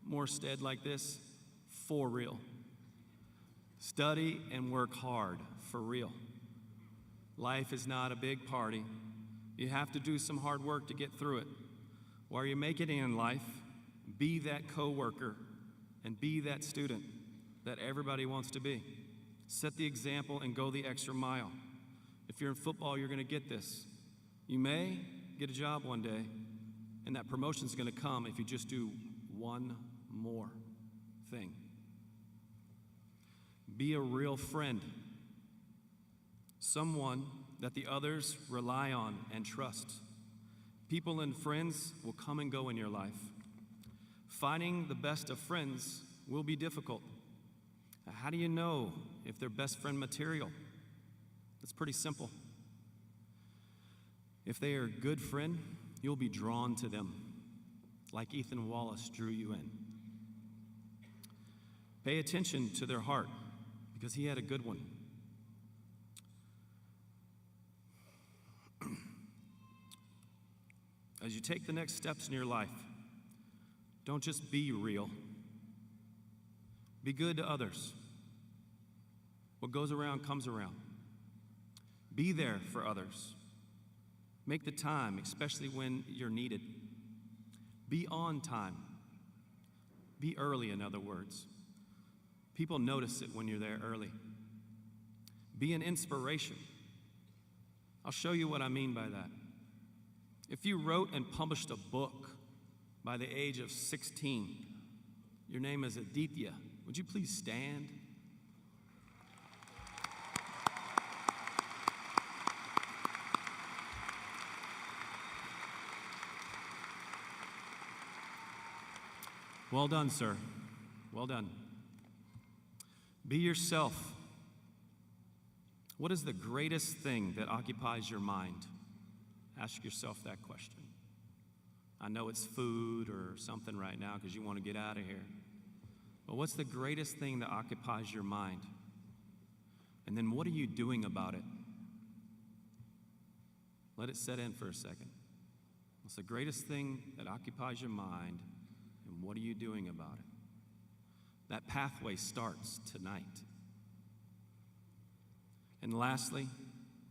more stead like this, for real. Study and work hard, for real. Life is not a big party. You have to do some hard work to get through it. While you're making it in life, be that coworker and be that student that everybody wants to be. Set the example and go the extra mile. If you're in football, you're going to get this. You may get a job one day, and that promotion's going to come if you just do one more thing. Be a real friend, someone that the others rely on and trust. People and friends will come and go in your life. Finding the best of friends will be difficult. How do you know if they're best friend material? It's pretty simple. If they are a good friend, you'll be drawn to them, like Ethan Wallace drew you in. Pay attention to their heart, because he had a good one. As you take the next steps in your life, don't just be real. Be good to others. What goes around comes around. Be there for others. Make the time, especially when you're needed. Be on time. Be early, in other words. People notice it when you're there early. Be an inspiration. I'll show you what I mean by that. If you wrote and published a book by the age of 16, your name is Aditya, would you please stand? Well done, sir. Well done. Be yourself. What is the greatest thing that occupies your mind? Ask yourself that question. I know it's food or something right now because you want to get out of here. But what's the greatest thing that occupies your mind? And then what are you doing about it? Let it set in for a second. What's the greatest thing that occupies your mind, and what are you doing about it? That pathway starts tonight. And lastly,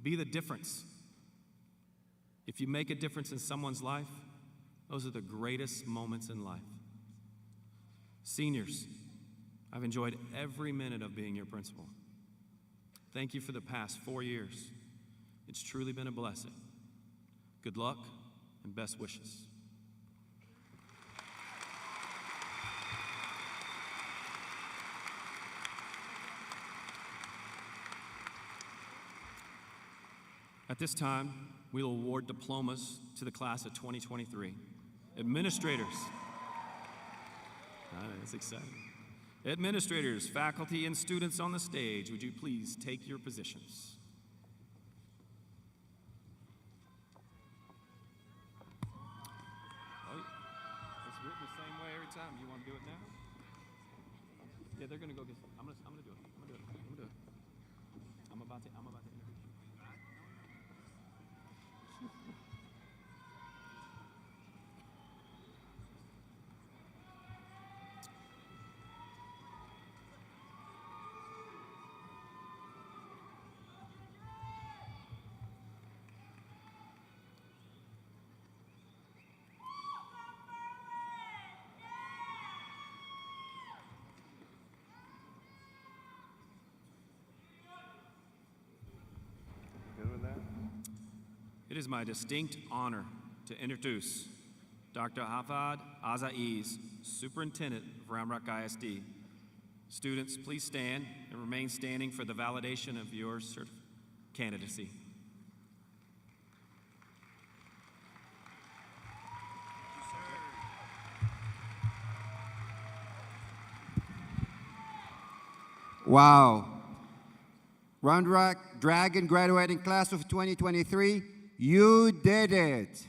be the difference. If you make a difference in someone's life, those are the greatest moments in life. Seniors, I've enjoyed every minute of being your principal. Thank you for the past 4 years. It's truly been a blessing. Good luck and best wishes. At this time, we will award diplomas to the class of 2023. Administrators. That's exciting. Administrators, faculty, and students on the stage, would you please take your positions? Oh, it's written the same way every time. You want to do it now? Yeah, they're going to go get. I'm gonna do it. I'm gonna do it. I'm about to introduce you. It is my distinct honor to introduce Dr. Hafad Azaiz, Superintendent of Round Rock ISD. Students, please stand and remain standing for the validation of your candidacy.
Wow. Round Rock Dragon graduating class of 2023, you did it.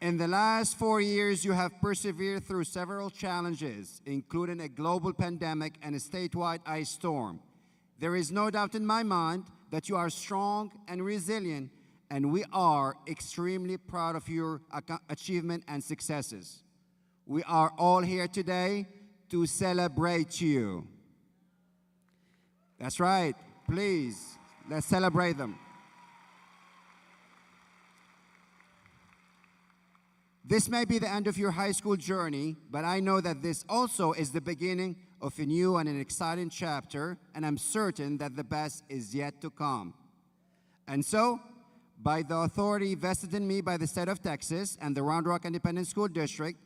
In the last 4 years, you have persevered through several challenges, including a global pandemic and a statewide ice storm. There is no doubt in my mind that you are strong and resilient, and we are extremely proud of your achievement and successes. We are all here today to celebrate you. That's right. Please, let's celebrate them. This may be the end of your high school journey, but I know that this also is the beginning of a new and an exciting chapter, and I'm certain that the best is yet to come. And so, by the authority vested in me by the state of Texas and the Round Rock Independent School District,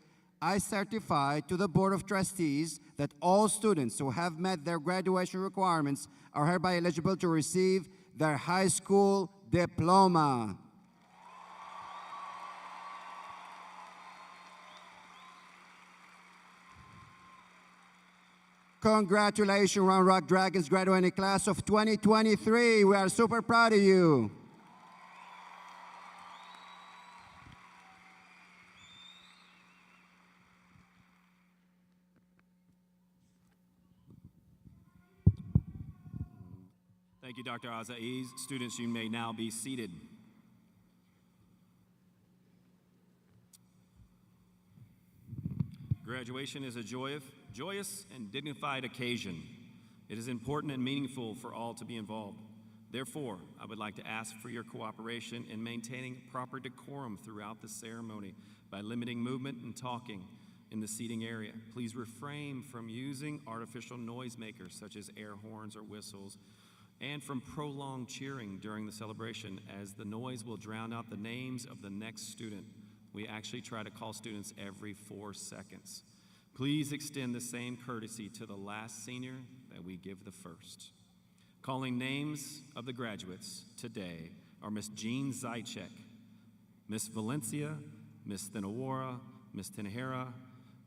I certify to the Board of Trustees that all students who have met their graduation requirements are hereby eligible to receive their high school diploma. Congratulations, Round Rock Dragons graduating class of 2023. We are super proud of you.
Thank you, Dr. Azaiz. Students, you may now be seated. Graduation is a joyous and dignified occasion. It is important and meaningful for all to be involved. Therefore, I would like to ask for your cooperation in maintaining proper decorum throughout the ceremony by limiting movement and talking in the seating area. Please refrain from using artificial noisemakers such as air horns or whistles, and from prolonged cheering during the celebration, as the noise will drown out the names of the next student. We actually try to call students every 4 seconds. Please extend the same courtesy to the last senior that we give the first. Calling names of the graduates today are Miss Jean Zychek, Miss Valencia, Miss Thinawara, Miss Tinahara,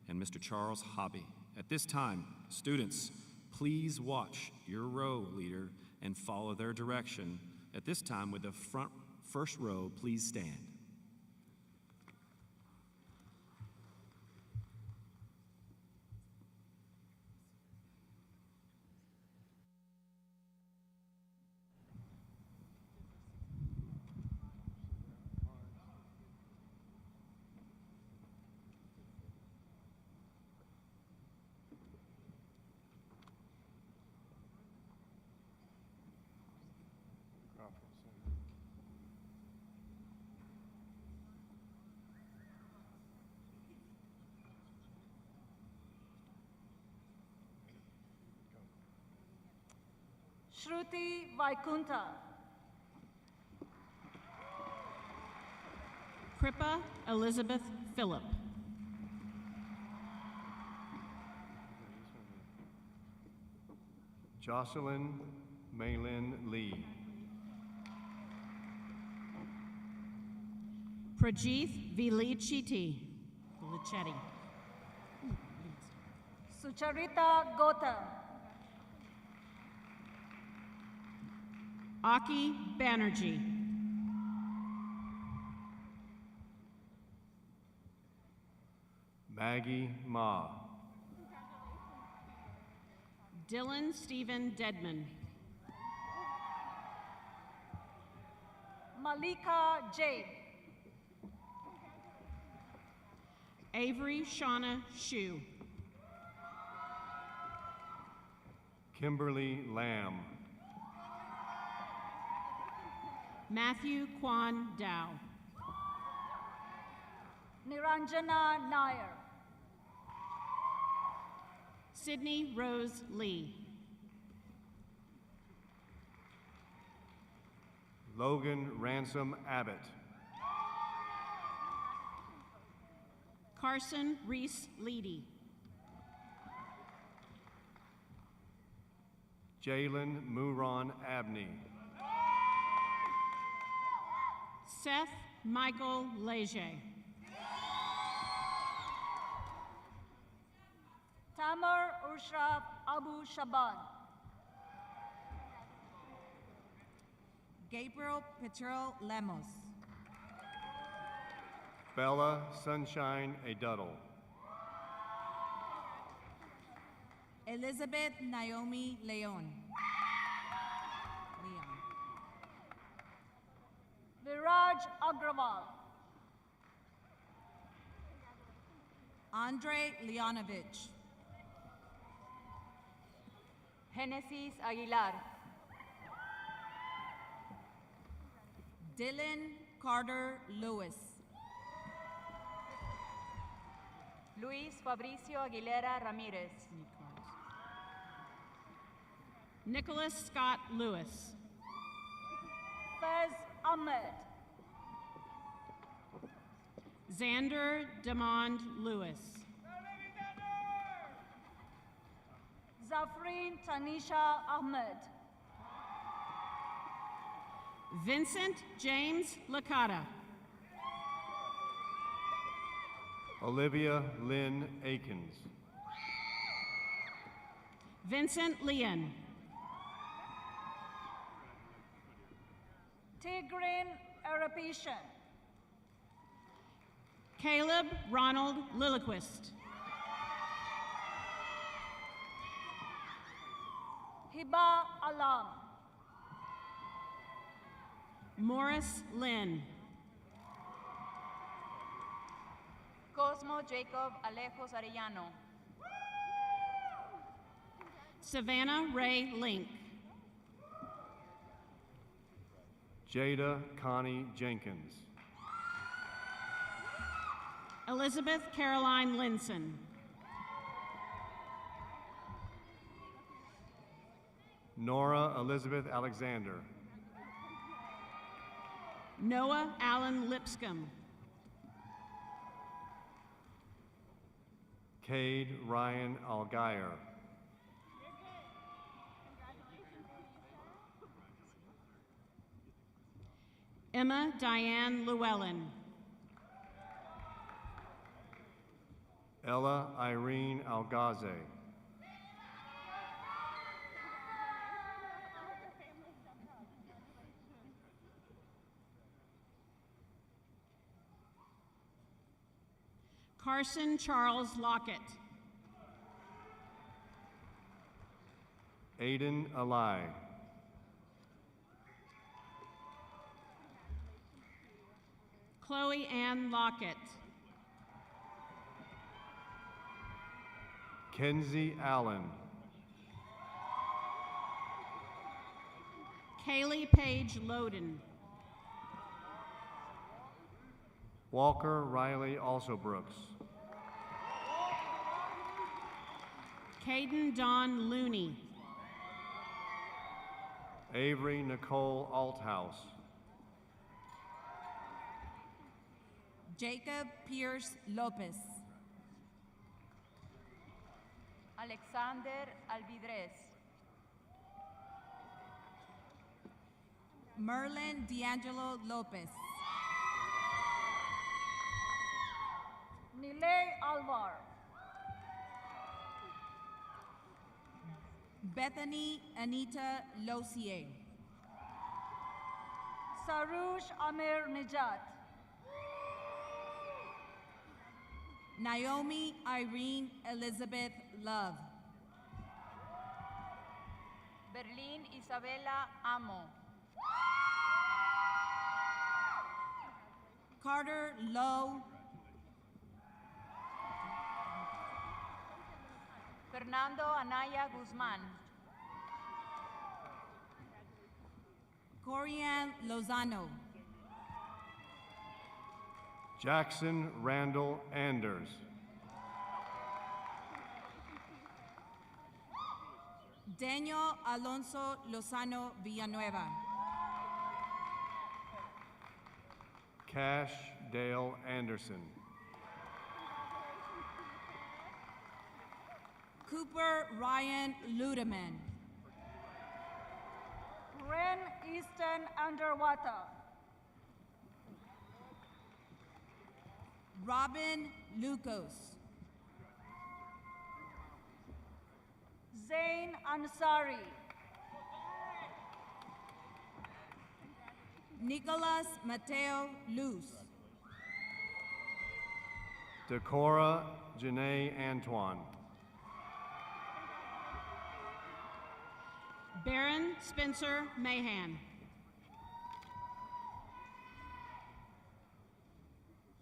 and Mr. Charles Hobby. At this time, students, please watch your row leader and follow their direction. At this time, with the first row, please stand.
Shruti Vaikunta.
Kripa Elizabeth Phillip.
Jocelyn Maylin Lee.
Prajeeth Vilichetti.
Sucharita Gota.
Aki Banerjee.
Maggie Ma.
Dylan Stephen Dedman.
Malika Jade.
Avery Shauna Shu.
Kimberly Lamb.
Matthew Kwan Dow.
Niranjana Nair.
Sydney Rose Lee.
Logan Ransom Abbott.
Carson Reese Leedy.
Jalen Muron Abney.
Seth Michael Leger.
Tamar Ushraf Abu Shaban.
Gabriel Petro Lemos.
Bella Sunshine Aduddle.
Elizabeth Naomi Leon.
Viraj Agrawal.
Andre Leonovich.
Genesis Aguilar.
Dylan Carter Lewis.
Luis Fabricio Aguilera Ramirez.
Nicholas Scott Lewis.
Fez Ahmed.
Xander Demond Lewis.
Zafreen Tanisha Ahmed.
Vincent James Licata.
Olivia Lynn Akins.
Vincent Leon.
Tigrin Arapishan.
Caleb Ronald Lilliquist.
Hiba Alam.
Morris Lynn.
Cosmo Jacob Alejos Arellano.
Savannah Ray Link.
Jada Connie Jenkins.
Elizabeth Caroline Linson.
Nora Elizabeth Alexander.
Noah Allen Lipscomb.
Cade Ryan Algier.
Emma Diane Llewellyn.
Ella Irene Algaze.
Carson Charles Lockett.
Aiden Alai.
Chloe Ann Lockett.
Kenzie Allen.
Kaylee Page Loden.
Walker Riley Also Brooks.
Caden Don Looney.
Avery Nicole Althouse.
Jacob Pierce Lopez.
Alexander Alvidrez.
Merlin D'Angelo Lopez.
Nilay Alvar.
Bethany Anita Losier.
Sarush Amir Nijat.
Naomi Irene Elizabeth Love.
Berlín Isabela Amo.
Carter Lowe.
Fernando Anaya Guzmán.
Corianne Lozano.
Jackson Randall Anders.
Daniel Alonso Lozano Villanueva.
Cash Dale Anderson.
Cooper Ryan Ludeman.
Ren Easton Underwater.
Robin Lucas.
Zain Ansari.
Nicholas Mateo Luz.
Decora Janae Antoine.
Baron Spencer Mahan.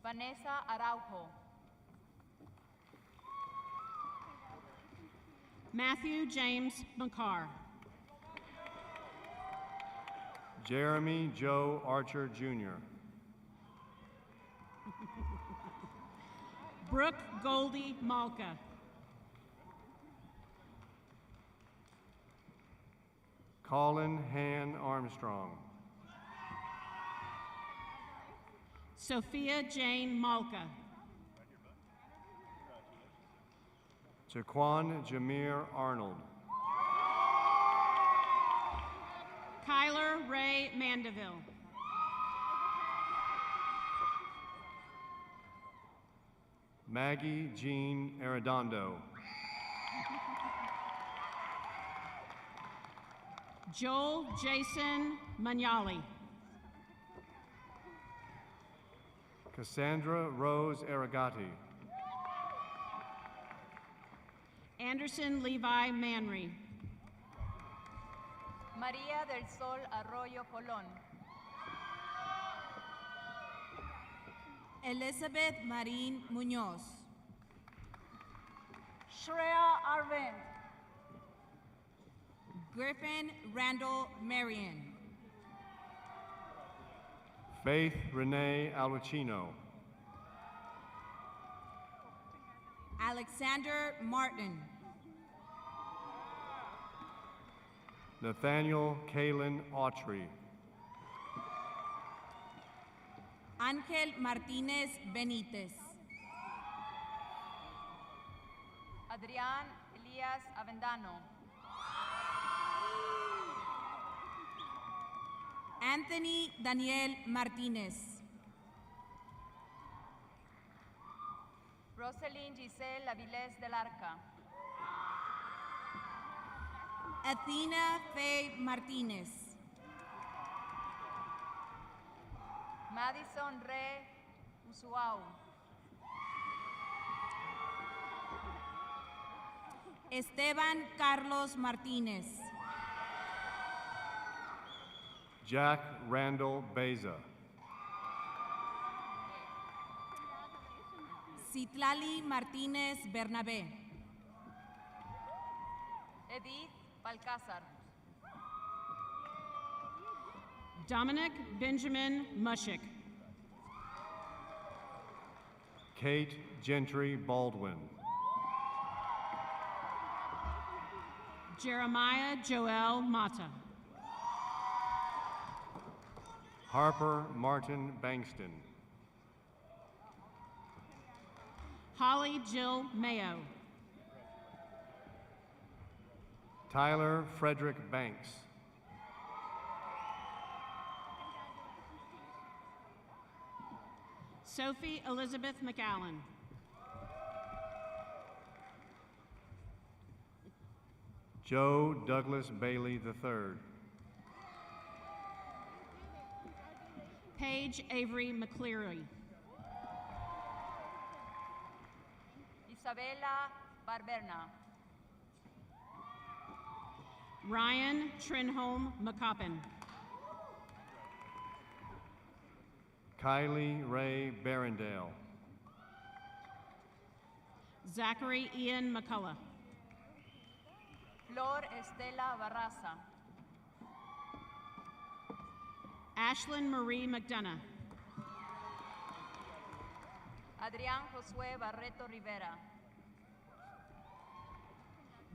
Vanessa Araujo.
Matthew James McCarr.
Jeremy Joe Archer Jr.
Brooke Goldie Malka.
Colin Han Armstrong.
Sophia Jane Malka.
Jaquan Jameer Arnold.
Kyler Ray Mandeville.
Maggie Jean Arredondo.
Joel Jason Magnali.
Cassandra Rose Aragati.
Anderson Levi Manry.
María del Sol Arroyo Colón.
Elizabeth Marín Muñoz.
Shreya Arvind.
Griffin Randall Marion.
Faith Renee Alucino.
Alexander Martin.
Nathaniel Kalen Autry.
Ángel Martínez Benítez.
Adrián Elías Avendano.
Anthony Daniel Martínez.
Roselyn Giselle Avilés del Arca.
Athena Faye Martínez.
Madison Re Usuau.
Esteban Carlos Martínez.
Jack Randall Beza.
Citlali Martínez Bernabé.
Edith Balcázar.
Dominic Benjamin Mushik.
Kate Gentry Baldwin.
Jeremiah Joel Mata.
Harper Martin Bankston.
Holly Jill Mayo.
Tyler Frederick Banks.
Sophie Elizabeth McAllen.
Joe Douglas Bailey III.
Paige Avery McCleary.
Isabela Barberna.
Ryan Trinholm McCoppin.
Kylie Ray Barrendale.
Zachary Ian McCullough.
Flor Estela Barraza.
Ashlyn Marie McDonough.
Adrián Josué Barreto Rivera.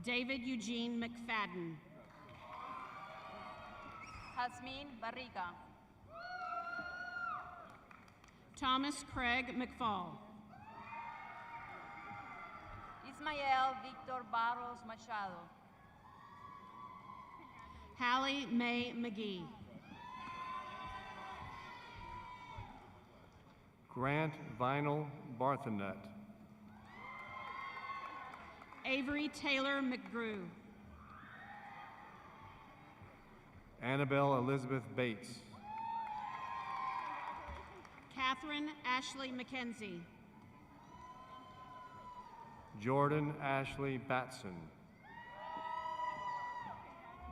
David Eugene McFadden.
Jasmine Barriga.
Thomas Craig McFall.
Ismael Victor Barros Machado.
Hallie Mae McGee.
Grant Vinyl Barthonet.
Avery Taylor McGrew.
Annabelle Elizabeth Bates.
Catherine Ashley McKenzie.
Jordan Ashley Batson.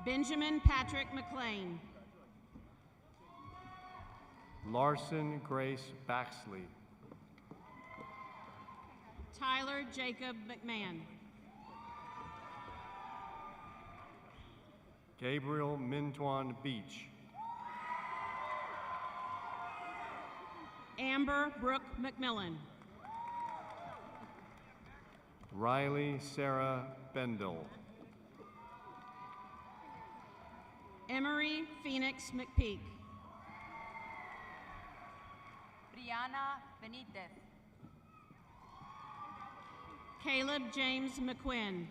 Benjamin Patrick McLean.
Larson Grace Baxley.
Tyler Jacob McMahon.
Gabriel Mintuan Beach.
Amber Brooke McMillan.
Riley Sarah Bendel.
Emery Phoenix McPeak.
Brianna Benitez.
Caleb James McQuinn.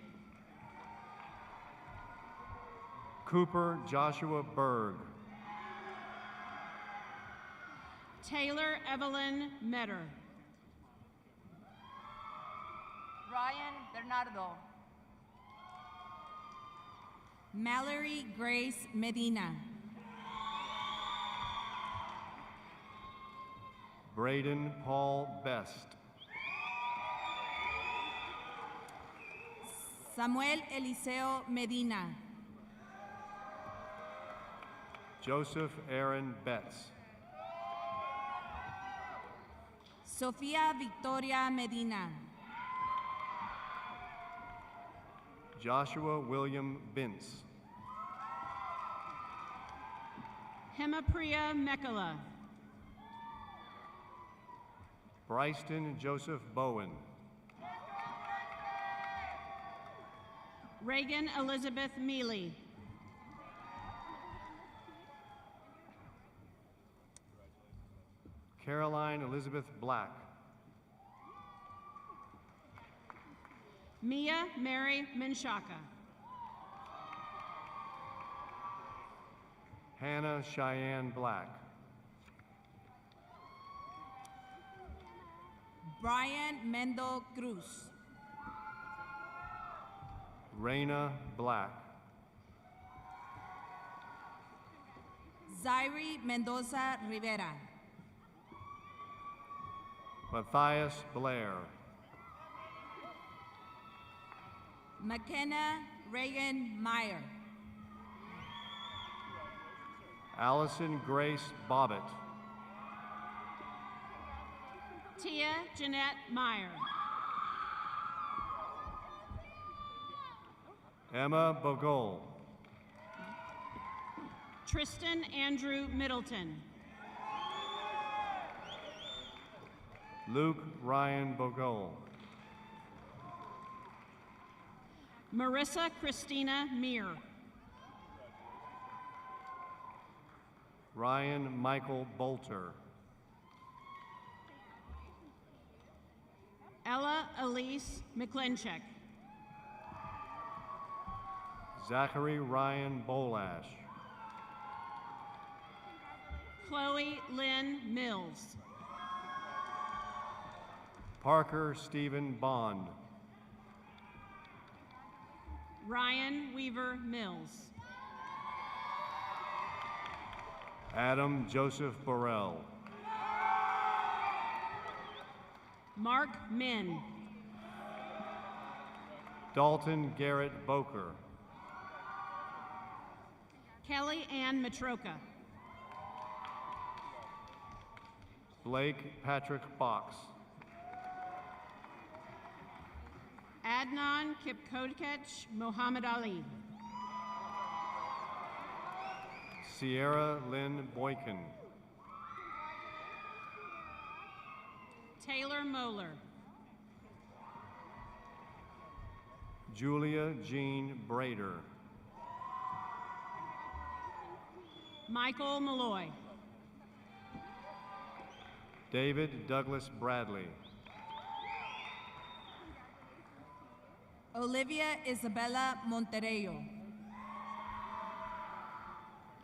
Cooper Joshua Berg.
Taylor Evelyn Metter.
Ryan Bernardo.
Mallory Grace Medina.
Braden Paul Best.
Samuel Eliseo Medina.
Joseph Aaron Betts.
Sofía Victoria Medina.
Joshua William Bintz.
Hemapriya Mekala.
Bryston Joseph Bowen.
Reagan Elizabeth Mealy.
Caroline Elizabeth Black.
Mia Mary Menchaca.
Hannah Cheyenne Black.
Brian Mendo Cruz.
Raina Black.
Zairi Mendoza Rivera.
Matthias Blair.
McKenna Reagan Meyer.
Allison Grace Bobbitt.
Tia Jeanette Meyer.
Emma Bogol.
Tristan Andrew Middleton.
Luke Ryan Bogol.
Marissa Christina Meir.
Ryan Michael Bolter.
Ella Elise McClinchek.
Zachary Ryan Bolash.
Chloe Lynn Mills.
Parker Stephen Bond.
Ryan Weaver Mills.
Adam Joseph Burrell.
Mark Min.
Dalton Garrett Boker.
Kelly Ann Matroka.
Blake Patrick Box.
Adnan Kipkodkech Muhammad Ali.
Sierra Lynn Boykin.
Taylor Moeller.
Julia Jean Brader.
Michael Malloy.
David Douglas Bradley.
Olivia Isabella Monterrey.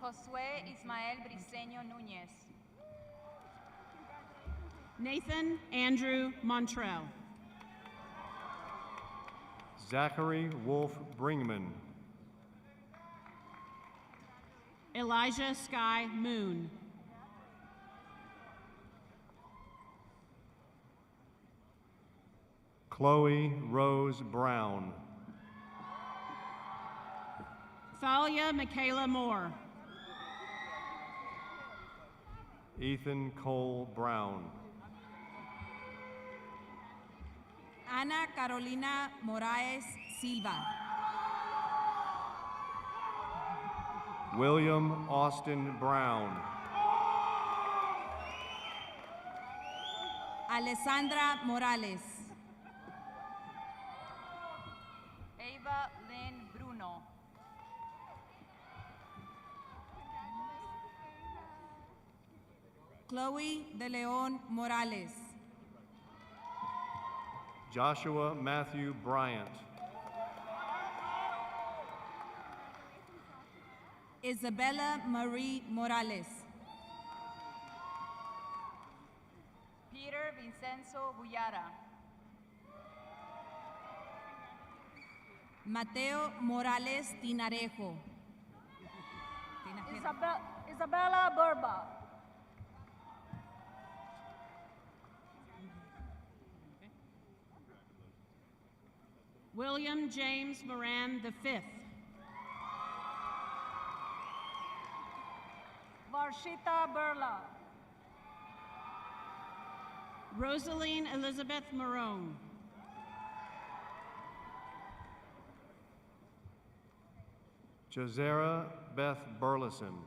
Josué Ismael Briceño Núñez.
Nathan Andrew Montrell.
Zachary Wolf Bringman.
Elijah Sky Moon.
Chloe Rose Brown.
Thalia Michaela Moore.
Ethan Cole Brown.
Ana Carolina Moraes Silva.
William Austin Brown.
Alessandra Morales.
Ava Lynn Bruno.
Chloe de Leon Morales.
Joshua Matthew Bryant.
Isabella Marie Morales.
Peter Vincenzo Buyara.
Mateo Morales Tinarejo.
Isabella Burba.
William James Moran V.
Varshita Burla.
Rosaline Elizabeth Marone.
Jazera Beth Burleson.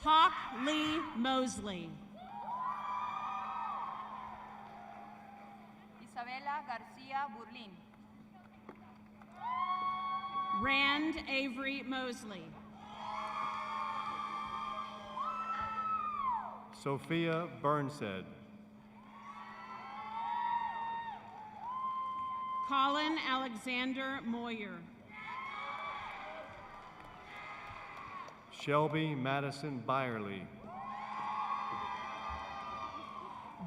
Hawk Lee Mosley.
Isabela Garcia Burlin.
Rand Avery Mosley.
Sophia Burnsed.
Colin Alexander Moyer.
Shelby Madison Byerly.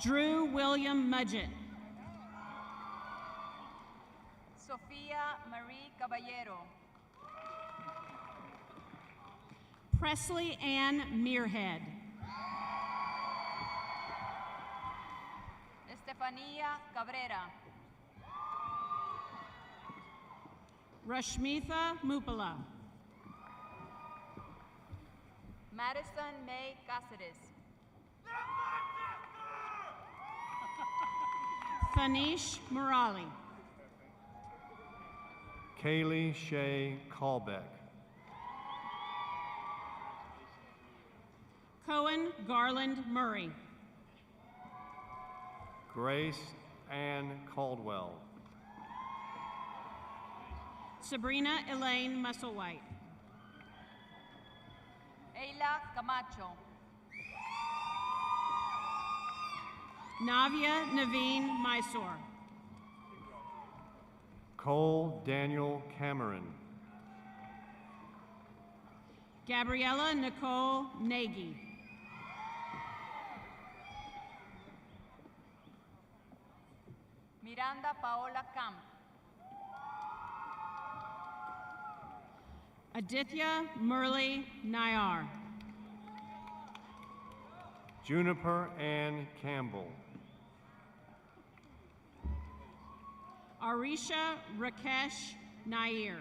Drew William Mudgett.
Sofia Marie Caballero.
Presley Ann Muirhead.
Estefania Cabrera.
Rashmitha Mupala.
Madison May Cáceres.
Fanish Murali.
Kaylee Shea Callbeck.
Cohen Garland Murray.
Grace Ann Caldwell.
Sabrina Elaine Musselwhite.
Ayla Camacho.
Navia Naveen Mysore.
Cole Daniel Cameron.
Gabriella Nicole Nagy.
Miranda Paola Camp.
Aditya Murli Nayar.
Juniper Ann Campbell.
Arisha Rakesh Nair.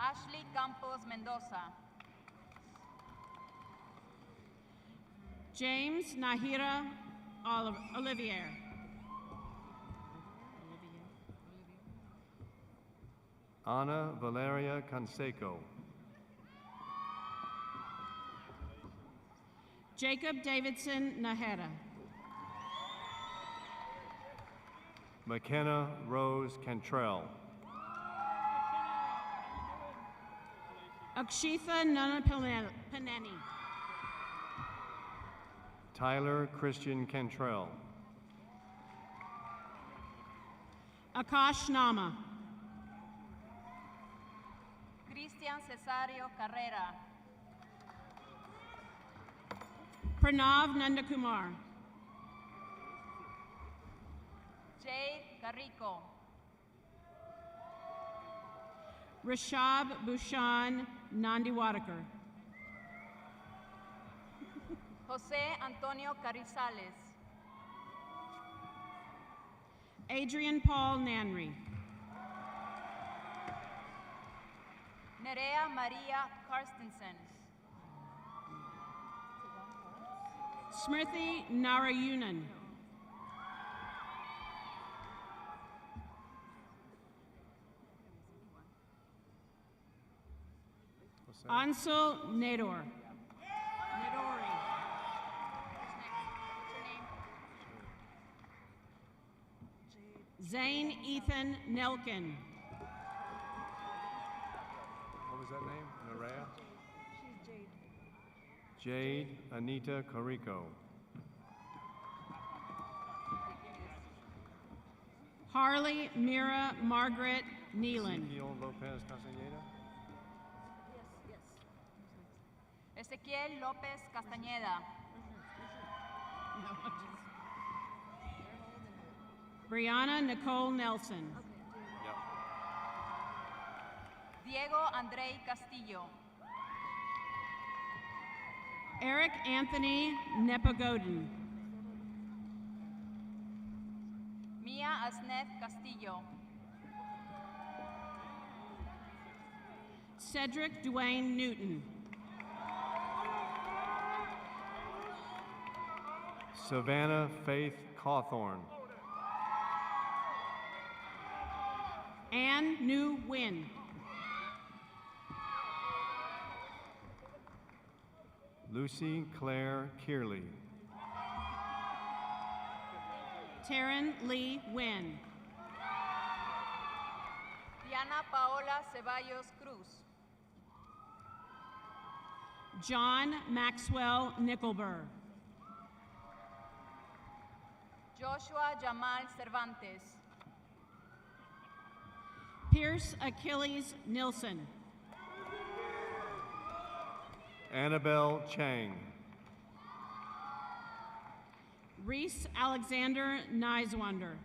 Ashley Campos Mendoza.
James Nahira Olivier.
Ana Valeria Canseco.
Jacob Davidson Nahera.
McKenna Rose Cantrell.
Akshitha Nana Paneni.
Tyler Christian Cantrell.
Akash Nama.
Cristian Cesario Carrera.
Pranav Nandakumar.
Jade Carrico.
Rishab Bhushan Nandiwadekar.
Jose Antonio Carrizales.
Adrian Paul Nanry.
Nerea Maria Karstensen.
Smriti Narayunan. Ansel Nador. Nadori. Zane Ethan Nelkin.
What was that name? Nerea? Jade Anita Carico.
Harley Mira Margaret Neelan.
Ezequiel Lopez Castañeda.
Ezequiel López Castañeda.
Brianna Nicole Nelson.
Yep.
Diego Andrei Castillo.
Eric Anthony Nepogodin.
Mia Asneth Castillo.
Cedric Dwayne Newton.
Savannah Faith Cawthorn.
Anne New Win.
Lucy Claire Kearley.
Taryn Lee Wynn.
Diana Paola Ceballos Cruz.
John Maxwell Nickelberg.
Joshua Jamal Cervantes.
Pierce Achilles Nilsson.
Annabelle Chang.
Reese Alexander Niswander.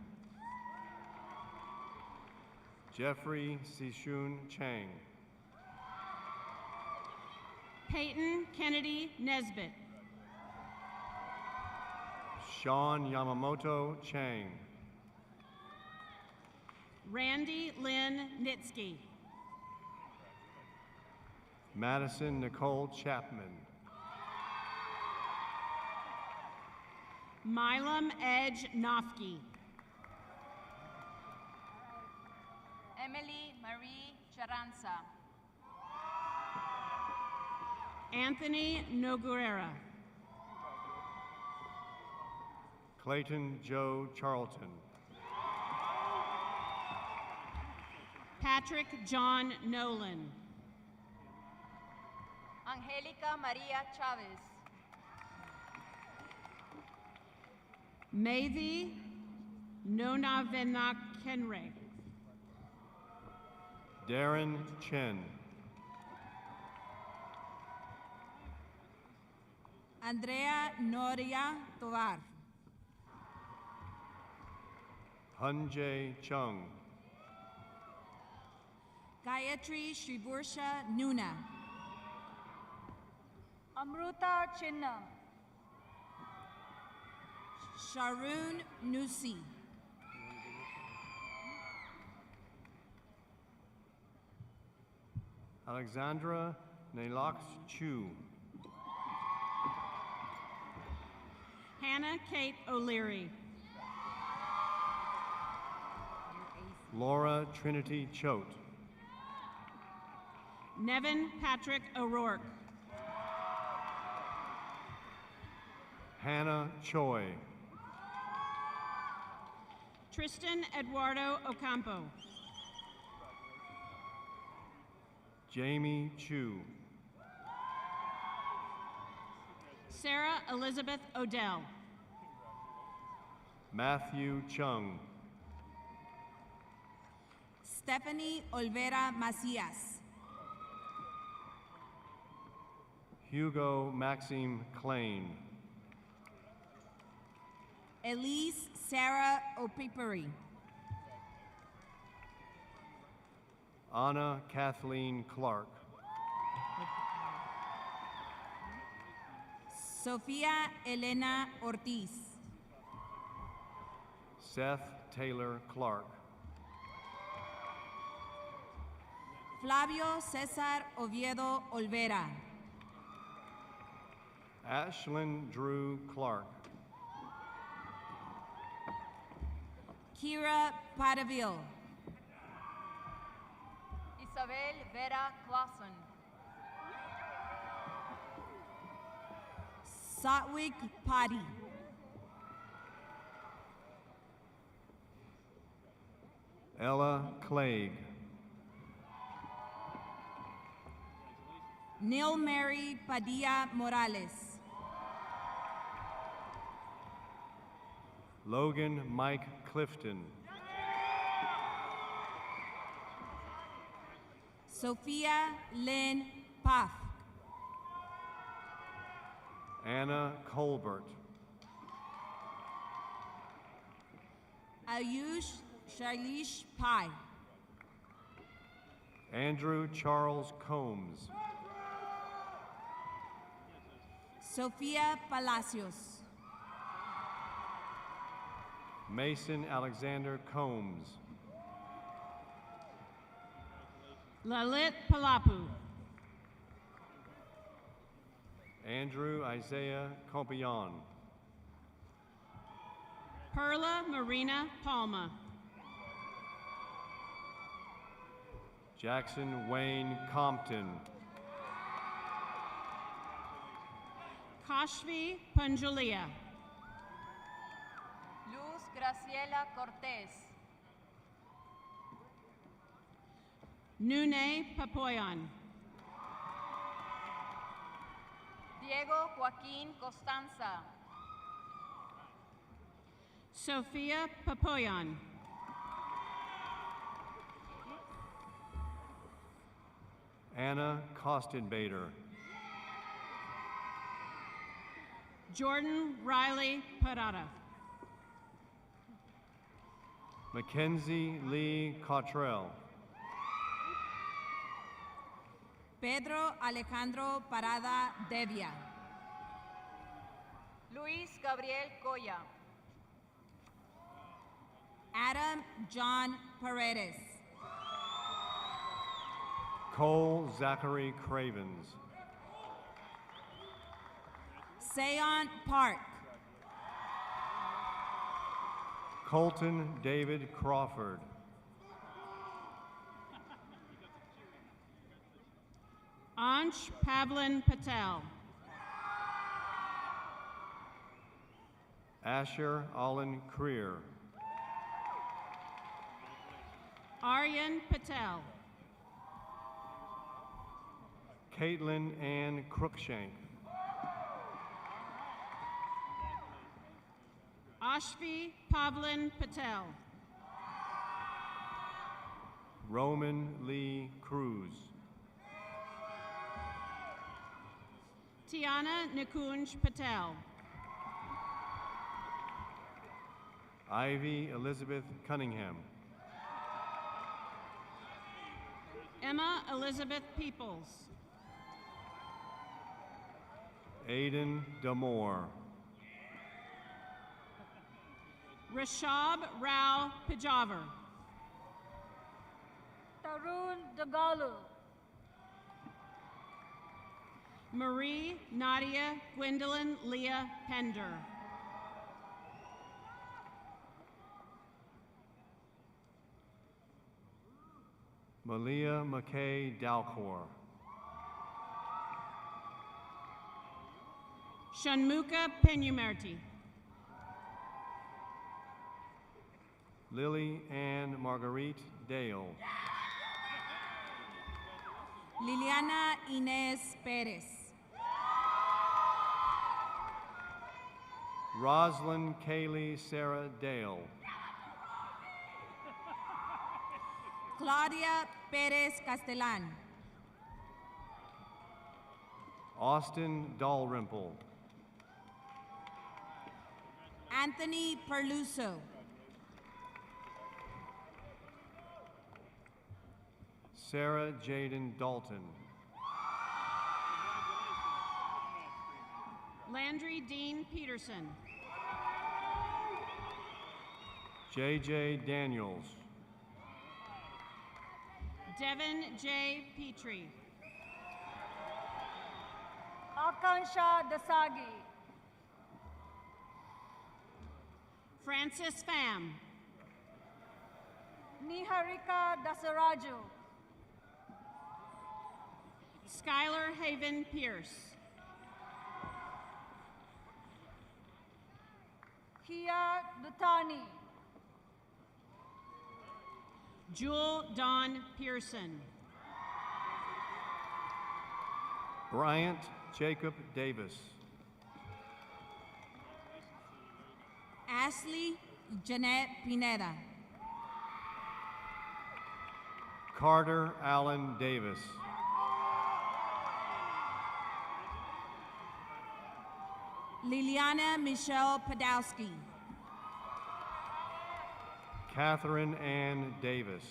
Jeffrey Sishun Chang.
Peyton Kennedy Nesbitt.
Sean Yamamoto Chang.
Randy Lynn Nitsky.
Madison Nicole Chapman.
Milam Edge Nofke.
Emily Marie Charanza.
Anthony Noguera.
Clayton Joe Charlton.
Patrick John Nolan.
Angelica Maria Chavez.
Mayvi Nonavenakenre.
Darren Chen.
Andrea Noria Tovar.
Hunjae Chung.
Gayatri Srivursha Nuna.
Amruta Chinna.
Sharoon Nusi.
Alexandra Nailox Chu.
Hannah Kate O'Leary.
Laura Trinity Choate.
Nevin Patrick O'Rourke.
Hannah Choi.
Tristan Eduardo Ocampo.
Jamie Chu.
Sarah Elizabeth Odell.
Matthew Chung.
Stephanie Olvera Macias.
Hugo Maxime Klein.
Elise Sarah Opiperi.
Anna Kathleen Clark.
Sofia Elena Ortiz.
Seth Taylor Clark.
Flavio Cesar Oviedo Olvera.
Ashlyn Drew Clark.
Kira Padaville.
Isabel Vera Clausen.
Satwik Padi.
Ella Clegg.
Neil Mary Padilla Morales.
Logan Mike Clifton.
Sophia Lynn Paff.
Anna Colbert.
Ayush Shailesh Pai.
Andrew Charles Combs.
Sofia Palacios.
Mason Alexander Combs.
Lalit Palapu.
Andrew Isaiah Compion.
Perla Marina Palma.
Jackson Wayne Compton.
Kashvi Panjulia.
Luz Graciela Cortez.
Nune Papoyan.
Diego Joaquín Costanza.
Sophia Papoyan.
Anna Kostenbader.
Jordan Riley Parada.
Mackenzie Lee Cottrell.
Pedro Alejandro Parada Devia.
Luis Gabriel Coya.
Adam John Paredes.
Cole Zachary Cravens.
Seon Park.
Colton David Crawford.
Ansh Pavlin Patel.
Asher Allen Creer.
Aryan Patel.
Caitlin Ann Crookshank.
Ashvi Pavlin Patel.
Roman Lee Cruz.
Tiana Nikunj Patel.
Ivy Elizabeth Cunningham.
Emma Elizabeth Peoples.
Aiden Damore.
Rashab Rao Pijavar.
Tarun Dagalu.
Marie Nadia Gwendolyn Leah Pender.
Malia McKay Dalcor.
Shanmuka Penumerti.
Lily Ann Marguerite Dale.
Liliana Inez Perez.
Roslyn Kaylee Sarah Dale.
Claudia Perez Castellan.
Austin Dalrymple.
Anthony Perluso.
Sarah Jaden Dalton.
Landry Dean Peterson.
JJ Daniels.
Devin J. Petrie.
Akansha Dasagi.
Francis Pham.
Niharika Dasaraju.
Skylar Haven Pierce.
Kia Dutani.
Jewel Dawn Pearson.
Bryant Jacob Davis.
Ashley Jeanette Pineda.
Carter Allen Davis.
Liliana Michelle Podolsky.
Catherine Ann Davis.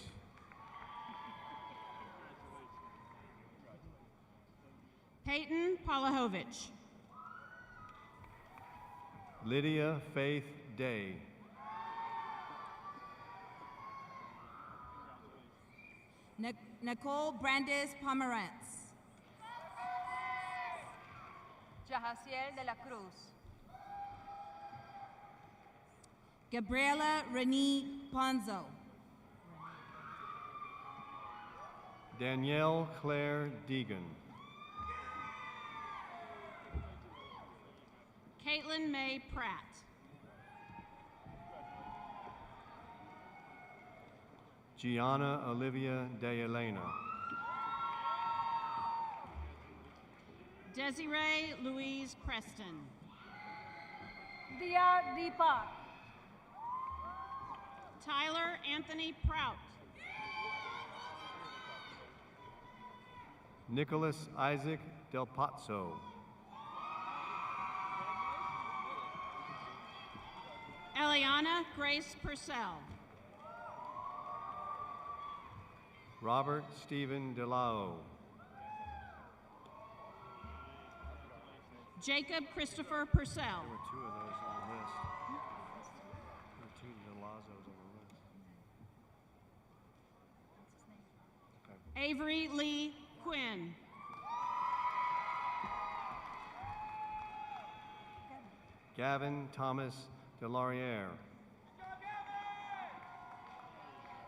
Peyton Polahovich.
Lydia Faith Day.
Nicole Brandes Pomerantz.
Jahaciel de la Cruz.
Gabriela Renee Ponzo.
Danielle Claire Deegan.
Caitlin May Pratt.
Gianna Olivia De Elena.
Desiree Louise Preston.
Dia Deepak.
Tyler Anthony Prout.
Nicholas Isaac Del Pozzo.
Eliana Grace Purcell.
Robert Stephen DeLao.
Jacob Christopher Purcell.
There were two of those on the list. There were two DeLazos on the list.
Avery Lee Quinn.
Gavin Thomas Delauriere.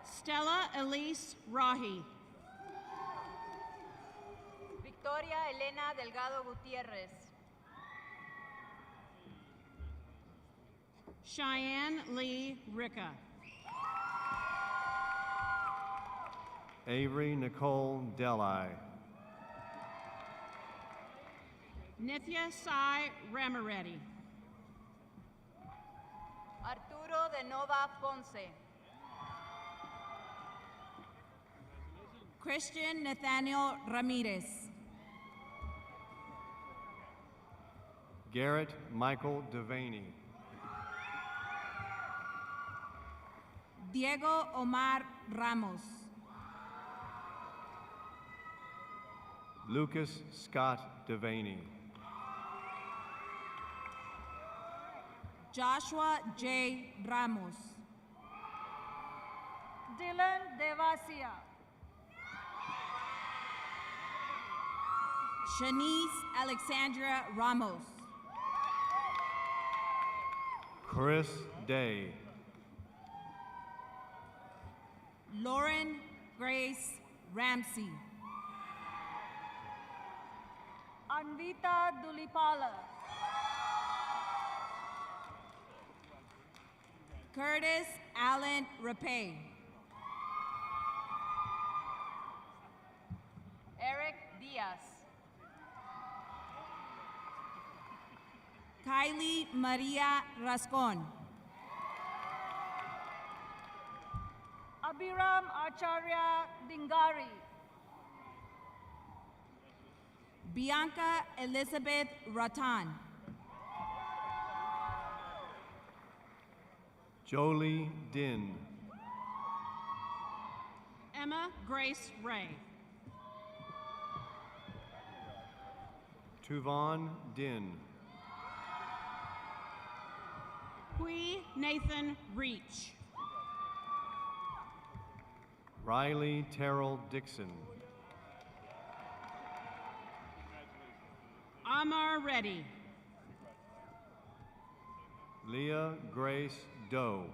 Stella Elise Rahi.
Victoria Elena Delgado Gutierrez.
Cheyenne Lee Ricka.
Avery Nicole Deli.
Nithya Sai Ramareddy.
Arturo de Nova Ponce.
Christian Nathaniel Ramirez.
Garrett Michael Devaney.
Diego Omar Ramos.
Lucas Scott Devaney.
Joshua J. Ramos.
Dylan Devasia.
Shanice Alexandra Ramos.
Chris Day.
Lauren Grace Ramsey.
Anvita Dulipala.
Curtis Allen Rapay.
Eric Diaz.
Kylie Maria Rascon.
Abiram Acharya Dingari.
Bianca Elizabeth Ratan.
Jolie Din.
Emma Grace Ray.
Tuvon Din.
Hui Nathan Reach.
Riley Terrell Dixon.
Amar Reddy.
Leah Grace Doe.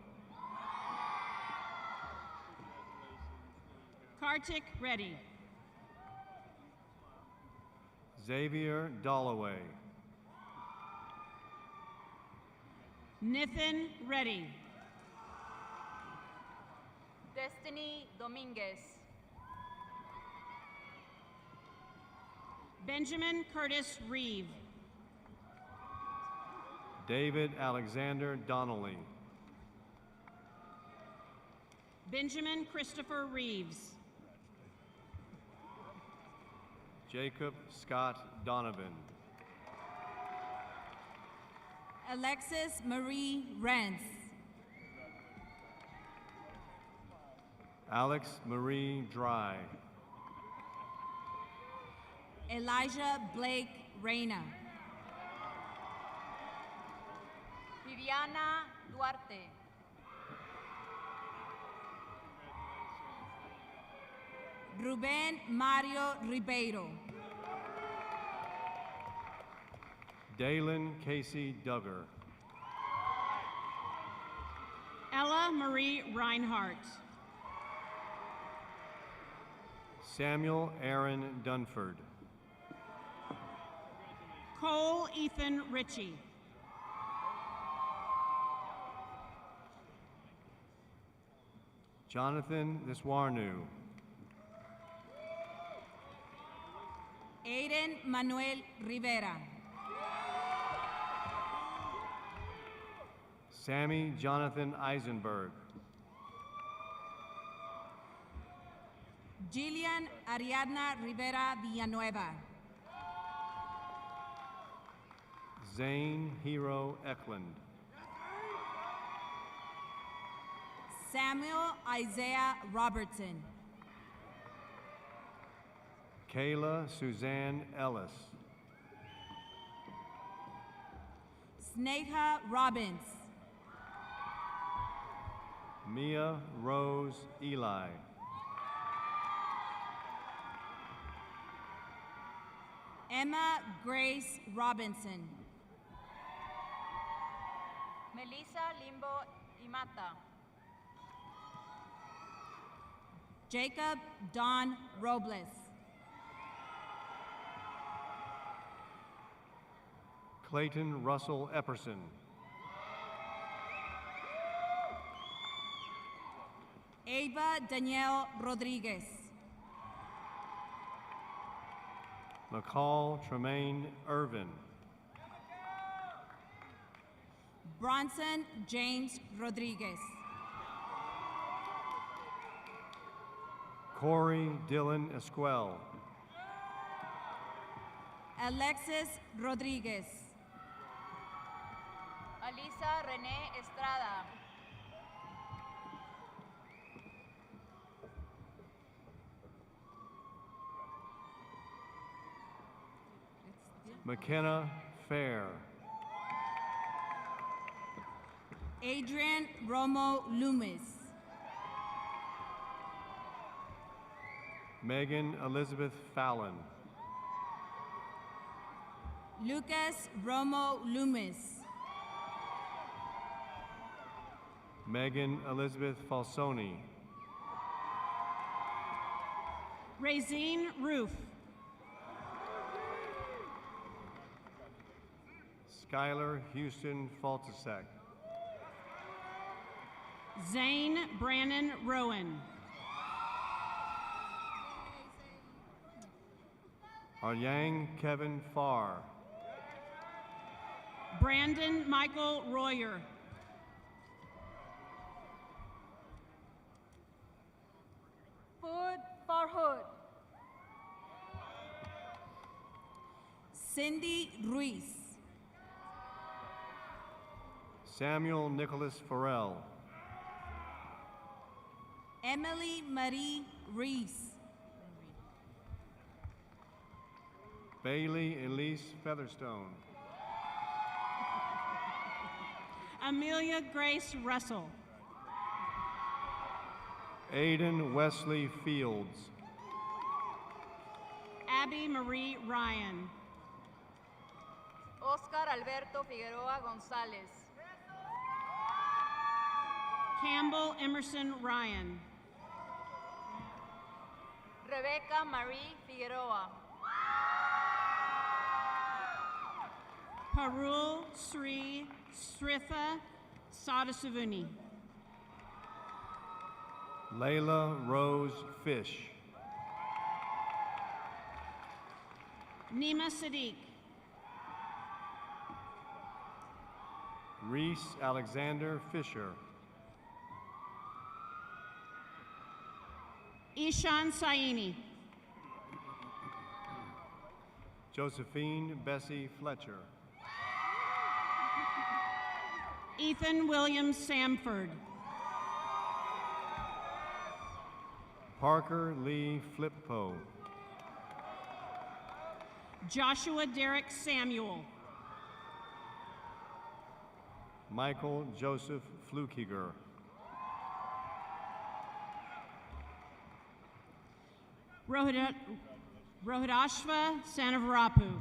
Kartik Reddy.
Xavier Dolloway.
Nithin Reddy.
Destiny Dominguez.
Benjamin Curtis Reeve.
David Alexander Donnelly.
Benjamin Christopher Reeves.
Jacob Scott Donovan.
Alexis Marie Rentz.
Alex Marie Dry.
Elijah Blake Reyna.
Viviana Duarte.
Ruben Mario Ribeiro.
Dalen Casey Duggar.
Ella Marie Reinhardt.
Samuel Aaron Dunford.
Cole Ethan Ritchie.
Jonathan Niswarnu.
Aiden Manuel Rivera.
Sammy Jonathan Eisenberg.
Jillian Ariadna Rivera Villanueva.
Zane Hero Eklund.
Samuel Isaiah Robertson.
Kayla Suzanne Ellis.
Sneha Robbins.
Mia Rose Eli.
Emma Grace Robinson.
Melissa Limbo Imata.
Jacob Don Robles.
Clayton Russell Epperson.
Ava Danielle Rodriguez.
McCall Tremaine Irvin.
Bronson James Rodriguez.
Corey Dylan Esquel.
Alexis Rodriguez.
Alisa Renee Estrada.
McKenna Fair.
Adrian Romo Loomis.
Megan Elizabeth Fallon.
Lucas Romo Loomis.
Megan Elizabeth Falsoni.
Razine Roof.
Skylar Houston Faltasek.
Zane Brannon Rowan.
Aryang Kevin Farr.
Brandon Michael Royer.
Food Farhood.
Cindy Ruiz.
Samuel Nicholas Farrell.
Emily Marie Reese.
Bailey Elise Featherstone.
Amelia Grace Russell.
Aiden Wesley Fields.
Abby Marie Ryan.
Oscar Alberto Figueroa Gonzalez.
Campbell Emerson Ryan.
Rebecca Marie Figueroa.
Parul Sri Sritha Sadasavuni.
Layla Rose Fish.
Nima Sadiq.
Reese Alexander Fisher.
Ishan Saini.
Josephine Bessie Fletcher.
Ethan Williams Samford.
Parker Lee Flippo.
Joshua Derek Samuel.
Michael Joseph Flukiger.
Rohidashva Sanavarapu.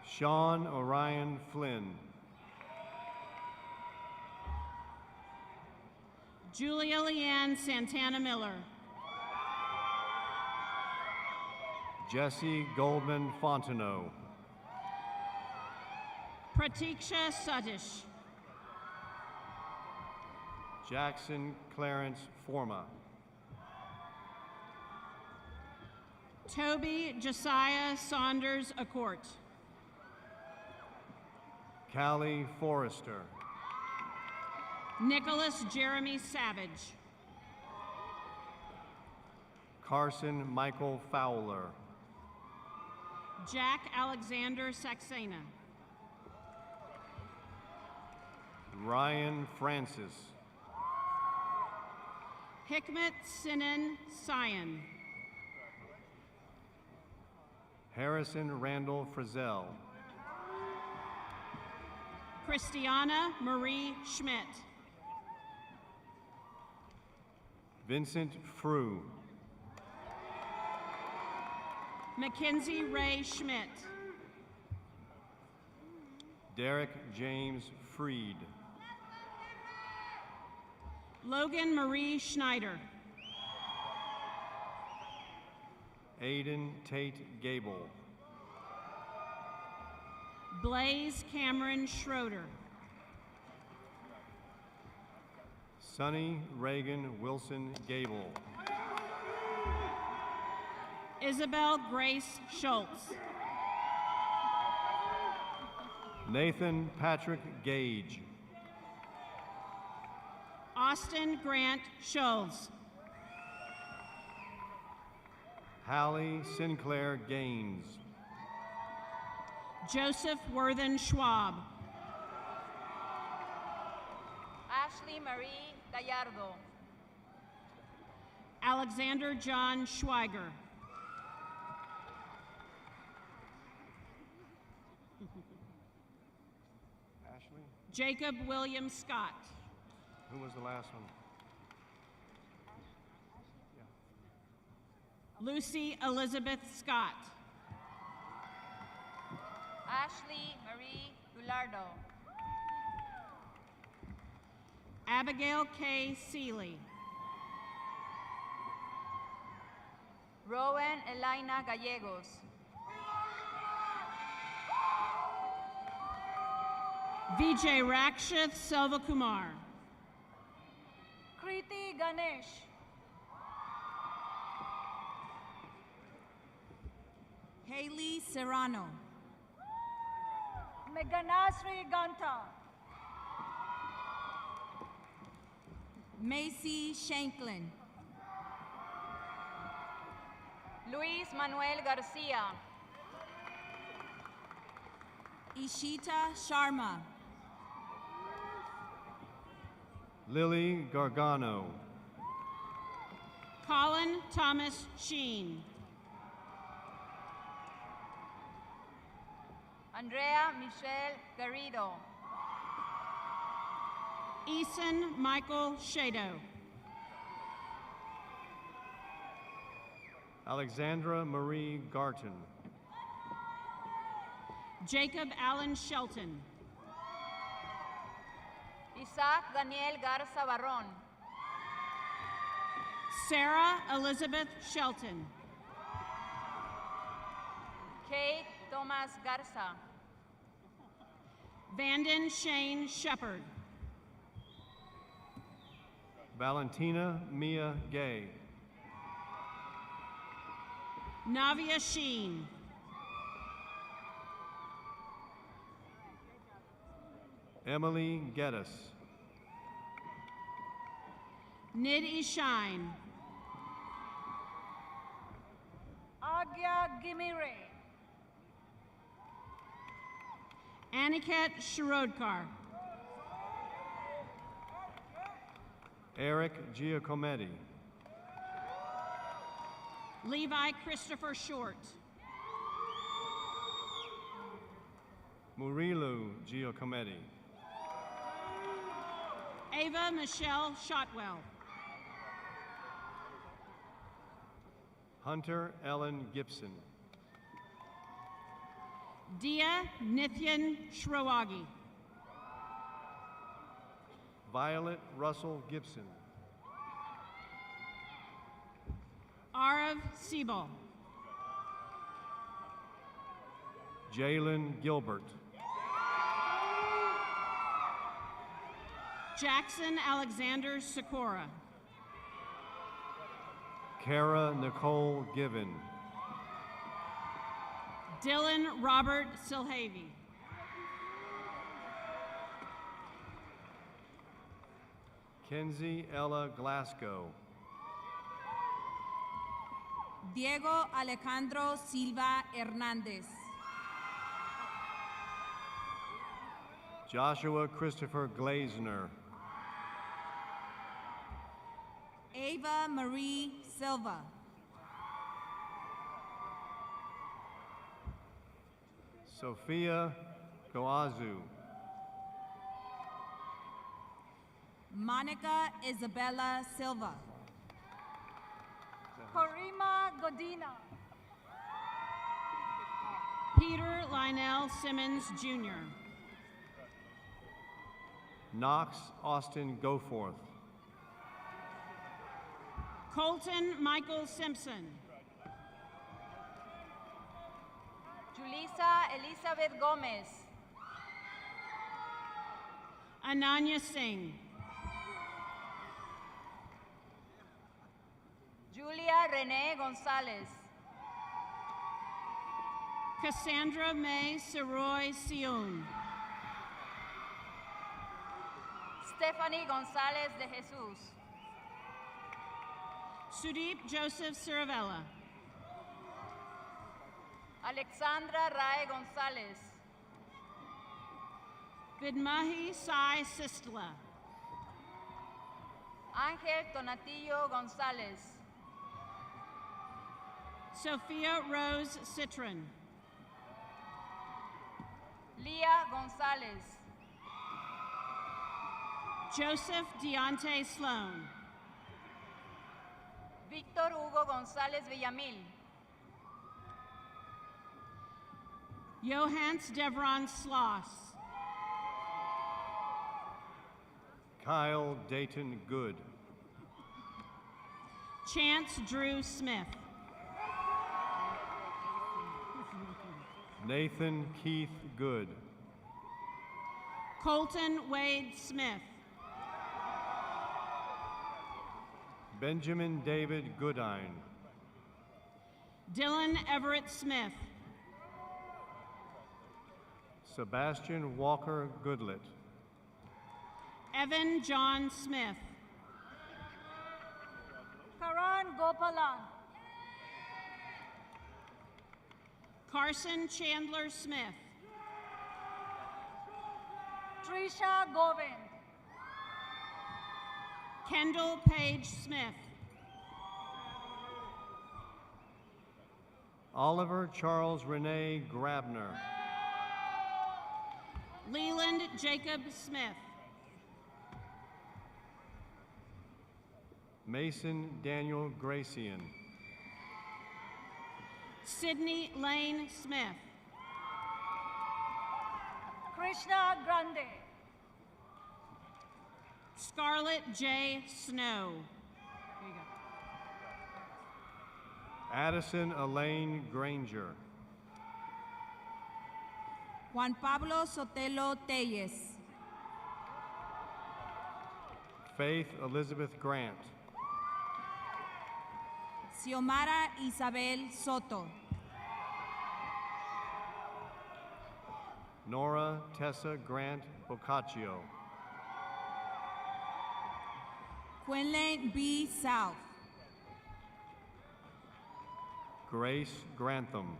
Sean Orion Flynn.
Julia Leanne Santana Miller.
Jesse Goldman Fontenot.
Pratiksha Sutish.
Jackson Clarence Forma.
Toby Josiah Saunders Acort.
Callie Forrester.
Nicholas Jeremy Savage.
Carson Michael Fowler.
Jack Alexander Saxena.
Ryan Francis.
Hikmet Sinan Sion.
Harrison Randall Frizzell.
Christiana Marie Schmidt.
Vincent Frew.
Mackenzie Ray Schmidt.
Derek James Freed.
Logan Marie Schneider.
Aiden Tate Gable.
Blaze Cameron Schroeder.
Sonny Reagan Wilson Gable.
Isabel Grace Schultz.
Nathan Patrick Gage.
Austin Grant Schultz.
Hallie Sinclair Gaines.
Joseph Worthen Schwab.
Ashley Marie Gallardo.
Alexander John Schweiger.
Ashley?
Jacob William Scott.
Who was the last one?
Lucy Elizabeth Scott.
Ashley Marie Gulardo.
Abigail K. Seeley.
Rowan Elena Gallegos.
Vijay Rakshith Selvakumar.
Kriti Ganesh.
Haley Serrano.
Meganasri Ganta.
Macy Shanklin.
Luis Manuel Garcia.
Ishita Sharma.
Lily Gargano.
Colin Thomas Sheen.
Andrea Michelle Garrido.
Eason Michael Shado.
Alexandra Marie Garton.
Jacob Allen Shelton.
Isaac Daniel Garza Barron.
Sarah Elizabeth Shelton.
Kate Thomas Garza.
Vanden Shane Shepard.
Valentina Mia Gay.
Navia Sheen.
Emily Geddes.
Nid Ishine.
Agya Gimire.
Aniket Shirodkar.
Eric Giacometti.
Levi Christopher Short.
Murilu Giacometti.
Ava Michelle Shotwell.
Hunter Ellen Gibson.
Dia Nithyan Shrawagi.
Violet Russell Gibson.
Arav Siebel.
Jalen Gilbert.
Jackson Alexander Sikora.
Kara Nicole Given.
Dylan Robert Silhavy.
Kenzie Ella Glasgow.
Diego Alejandro Silva Hernandez.
Joshua Christopher Glazner.
Ava Marie Silva.
Sophia Goazu.
Monica Isabella Silva.
Corima Godina.
Peter Lionel Simmons Jr.
Knox Austin Goforth.
Colton Michael Simpson.
Julissa Elizabeth Gomez.
Ananya Singh.
Julia Renee Gonzalez.
Cassandra May Seroy Sion.
Stephanie Gonzalez de Jesus.
Sudeep Joseph Ciravella.
Alexandra Rae Gonzalez.
Vidmahi Sai Sistla.
Ángel Tonatillo Gonzalez.
Sophia Rose Citron.
Leah Gonzalez.
Joseph Deontay Sloan.
Víctor Hugo González Villamil.
Johans Devron Sloss.
Kyle Dayton Good.
Chance Drew Smith.
Nathan Keith Good.
Colton Wade Smith.
Benjamin David Goodine.
Dylan Everett Smith.
Sebastian Walker Goodlet.
Evan John Smith.
Karan Gopalan.
Carson Chandler Smith.
Trisha Govind.
Kendall Page Smith.
Oliver Charles Renee Grabner.
Leland Jacob Smith.
Mason Daniel Gracian.
Sydney Lane Smith.
Krishna Grande.
Scarlett J. Snow. There you go.
Addison Elaine Granger.
Juan Pablo Sotelo Telles.
Faith Elizabeth Grant.
Xiomara Isabel Soto.
Nora Tessa Grant Boccaccio.
Quinlan B. South.
Grace Grantham.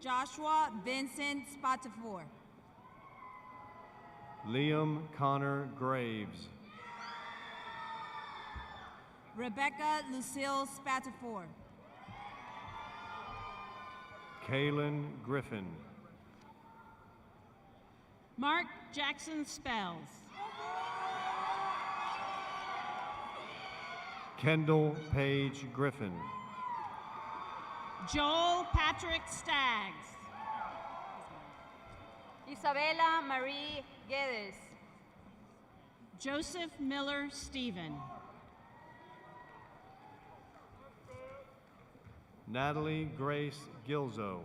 Joshua Vincent Spatafor.
Liam Connor Graves.
Rebecca Lucille Spatafor.
Kaylin Griffin.
Mark Jackson Spells.
Kendall Page Griffin.
Joel Patrick Staggs.
Isabela Marie Guedes.
Joseph Miller Stephen.
Natalie Grace Gilzo.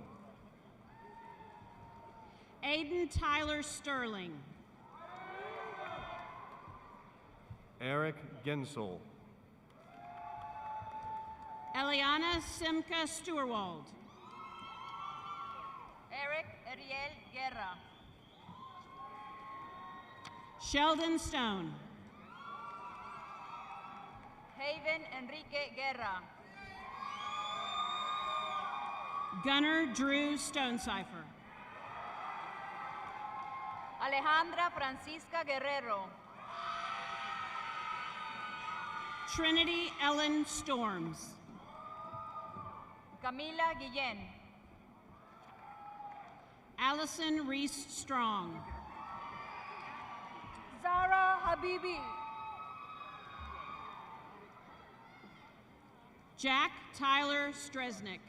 Aiden Tyler Sterling.
Eric Gensel.
Eliana Simca Stewart.
Eric Ariel Guerra.
Sheldon Stone.
Haven Enrique Guerra.
Gunnar Drew Stonecipher.
Alejandra Francisca Guerrero.
Trinity Ellen Storms.
Camila Guillén.
Allison Reese Strong.
Zara Habibi.
Jack Tyler Stresnick.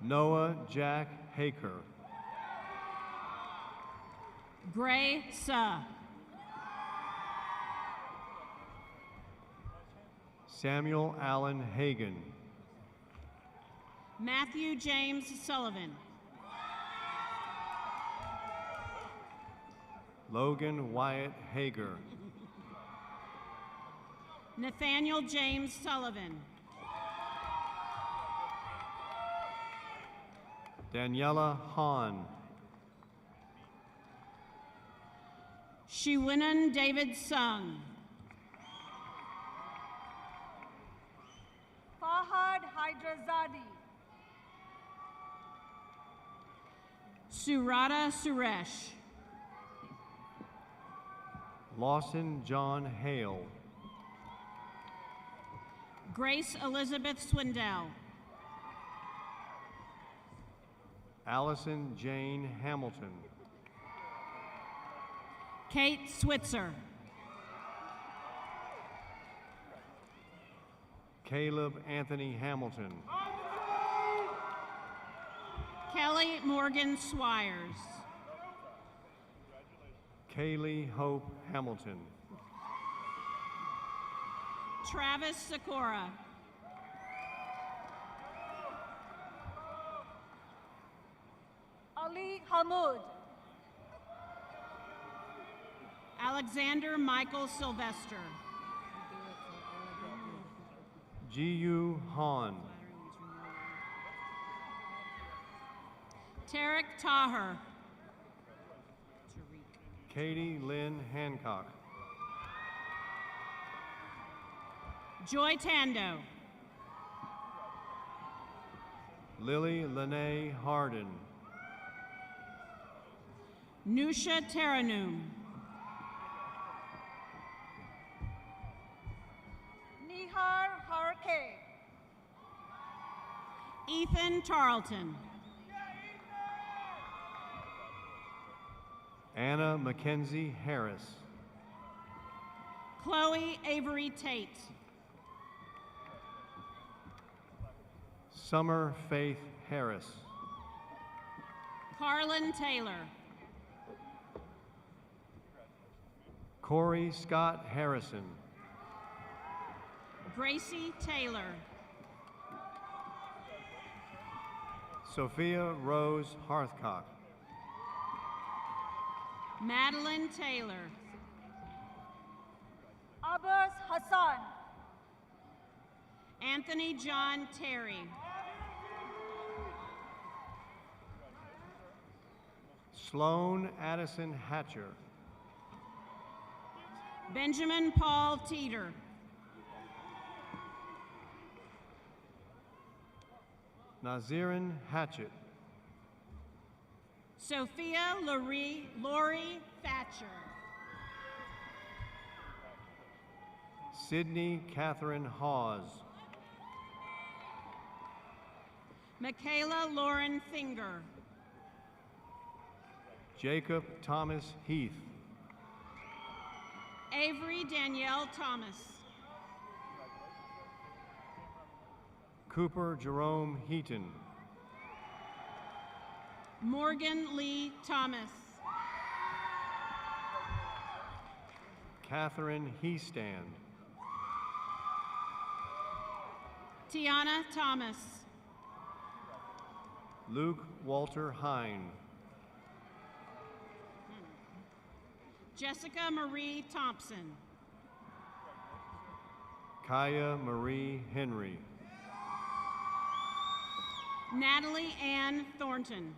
Noah Jack Haker.
Gray Suh.
Samuel Allen Hagan.
Matthew James Sullivan.
Logan Wyatt Hager.
Nathaniel James Sullivan.
Daniela Hahn.
Shiwinan David Sung.
Fahad Hydrazadi.
Surata Suresh.
Lawson John Hale.
Grace Elizabeth Swindell.
Allison Jane Hamilton.
Kate Switzer.
Caleb Anthony Hamilton.
Kelly Morgan Swires.
Kaylee Hope Hamilton.
Travis Sikora.
Ali Hamoud.
Alexander Michael Sylvester.
Ji-Yu Han.
Tarek Taher.
Katie Lynn Hancock.
Joy Tando.
Lily Lene Harden.
Nusha Taranum.
Nihar Harke.
Ethan Tarleton.
Anna Mackenzie Harris.
Chloe Avery Tate.
Summer Faith Harris.
Carlin Taylor.
Corey Scott Harrison.
Gracie Taylor.
Sophia Rose Hearthcock.
Madeline Taylor.
Abbas Hassan.
Anthony John Terry.
Sloan Addison Hatcher.
Benjamin Paul Teeter.
Nazirin Hatchett.
Sophia Lori Thatcher.
Sydney Catherine Hawes.
Michaela Lauren Finger.
Jacob Thomas Heath.
Avery Danielle Thomas.
Cooper Jerome Heaton.
Morgan Lee Thomas.
Catherine Heestand.
Tiana Thomas.
Luke Walter Hine.
Jessica Marie Thompson.
Kaya Marie Henry.
Natalie Ann Thornton.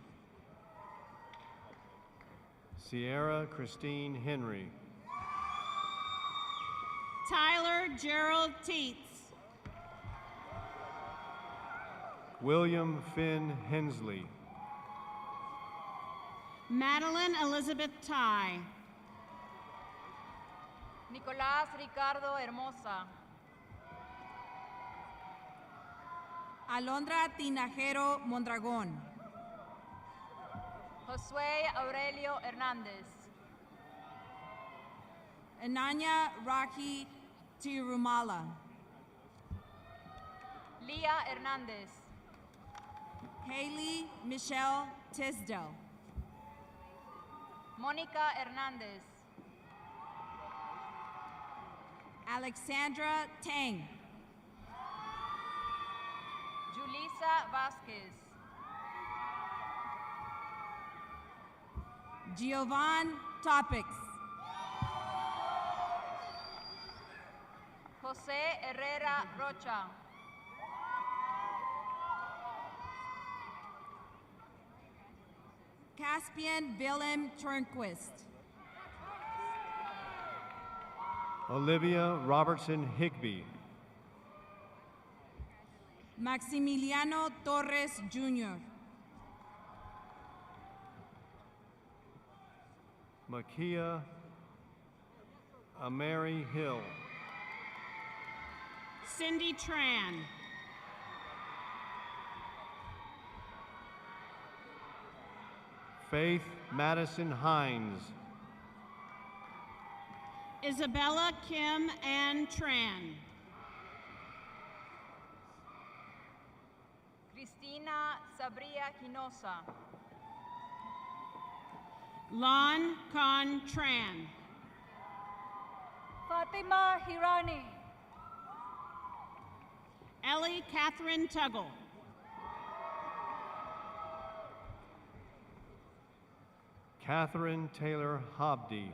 Sierra Christine Henry.
Tyler Gerald Teets.
William Finn Hensley.
Madeline Elizabeth Ty.
Nicolás Ricardo Hermosa.
Alondra Tinajero Mondragón.
Josué Aurelio Hernández.
Ananya Rahi Tirumala.
Lía Hernández.
Haley Michelle Tisdale.
Mónica Hernández.
Alexandra Tang.
Julissa Vázquez.
Giovan Topics.
Jose Herrera Rocha.
Caspian Willem Turnquist.
Olivia Robertson Higbee.
Maximiliano Torres Jr.
Makia Amari Hill.
Cindy Tran.
Faith Madison Hines.
Isabella Kim Ann Tran.
Cristina Sabria Quinosa.
Lon Con Tran.
Fatima Hirani.
Ellie Catherine Tuggle.
Catherine Taylor Hobdy.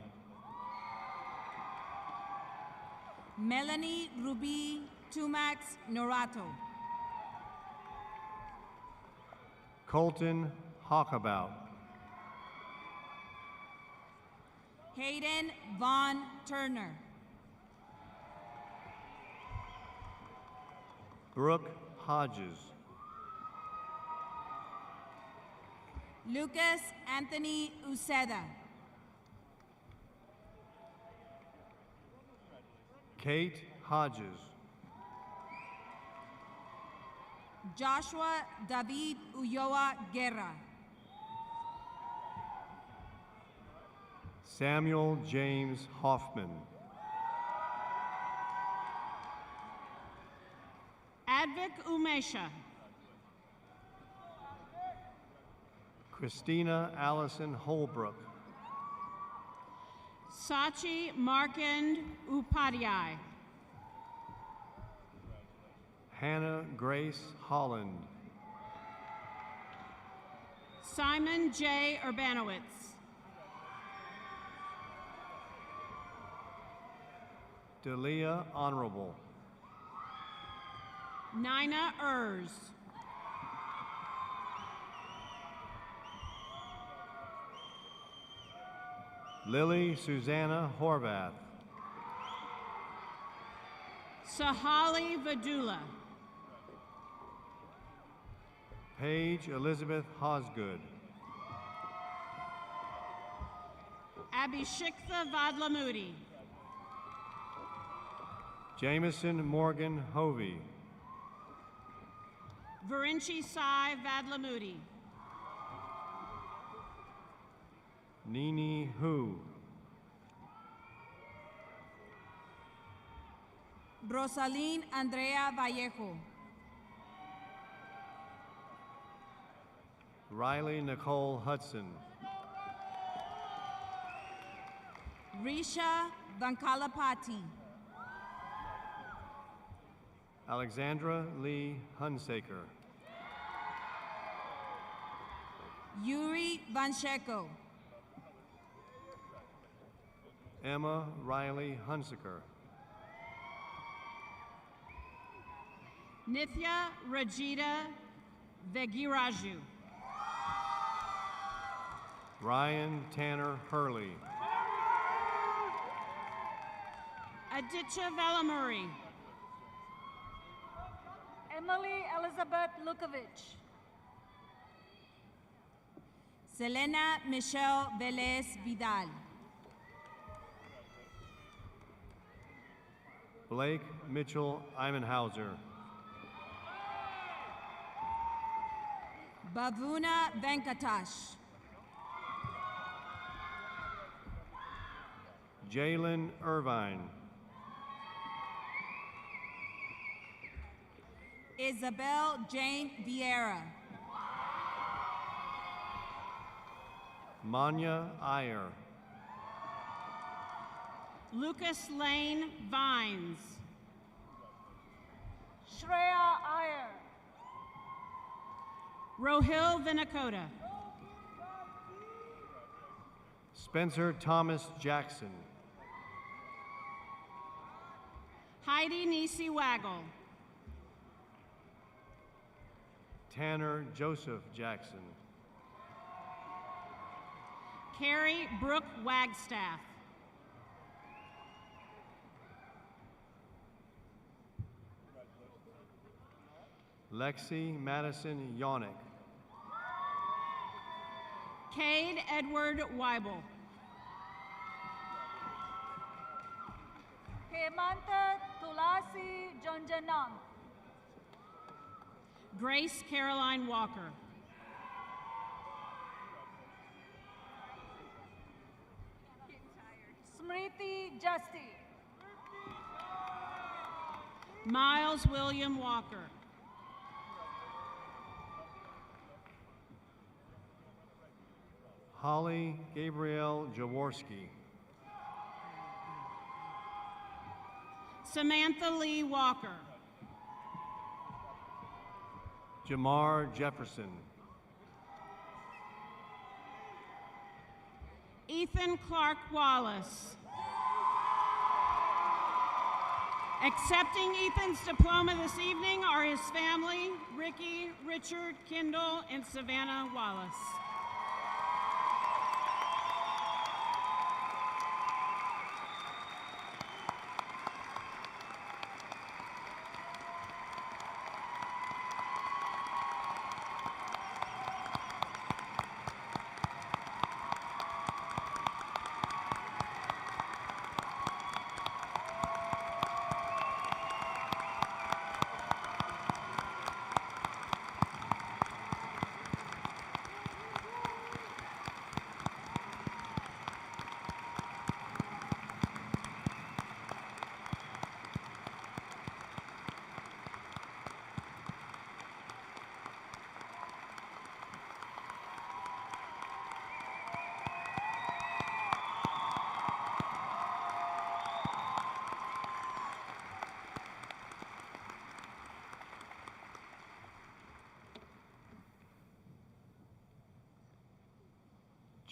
Melanie Ruby Tumax Norato.
Colton Hawkabout.
Hayden Vaughn Turner.
Brooke Hodges.
Lucas Anthony Uceda.
Kate Hodges.
Joshua David Ulloa Guerra.
Samuel James Hoffman.
Advik Umesha.
Christina Allison Holbrook.
Sachi Markand Upadhyay.
Hannah Grace Holland.
Simon J. Urbanowitz.
Delia Honorable.
Nina Ers.
Lily Susanna Horvath.
Sahali Vadula.
Paige Elizabeth Hosgood.
Abhishiktha Vadlamudi.
Jameson Morgan Hovey.
Varinchi Sai Vadlamudi.
Nini Hu.
Rosaline Andrea Vallejo.
Riley Nicole Hudson.
Risha Vankalapati.
Alexandra Lee Hunsaker.
Yuri Vansheko.
Emma Riley Hunsaker.
Nithya Rajita Vegiraju.
Ryan Tanner Hurley.
Aditya Velamuri.
Emily Elizabeth Lukovich.
Selena Michelle Velez Vidal.
Blake Mitchell Imenhauser.
Bhavuna Venkatash.
Jalen Irvine.
Isabel Jane Vieira.
Manya Iyer.
Lucas Lane Vines.
Shreya Iyer.
Rohil Vinakota.
Spencer Thomas Jackson.
Heidi Nisi Waggle.
Tanner Joseph Jackson.
Carrie Brooke Wagstaff.
Lexi Madison Yonick.
Cade Edward Weibel.
Hemanta Tulasi Jonjanam.
Grace Caroline Walker.
Smriti Justi.
Miles William Walker.
Holly Gabrielle Jaworski.
Samantha Lee Walker.
Jamar Jefferson.
Ethan Clark Wallace. Accepting Ethan's diploma this evening are his family, Ricky, Richard, Kendall, and Savannah Wallace.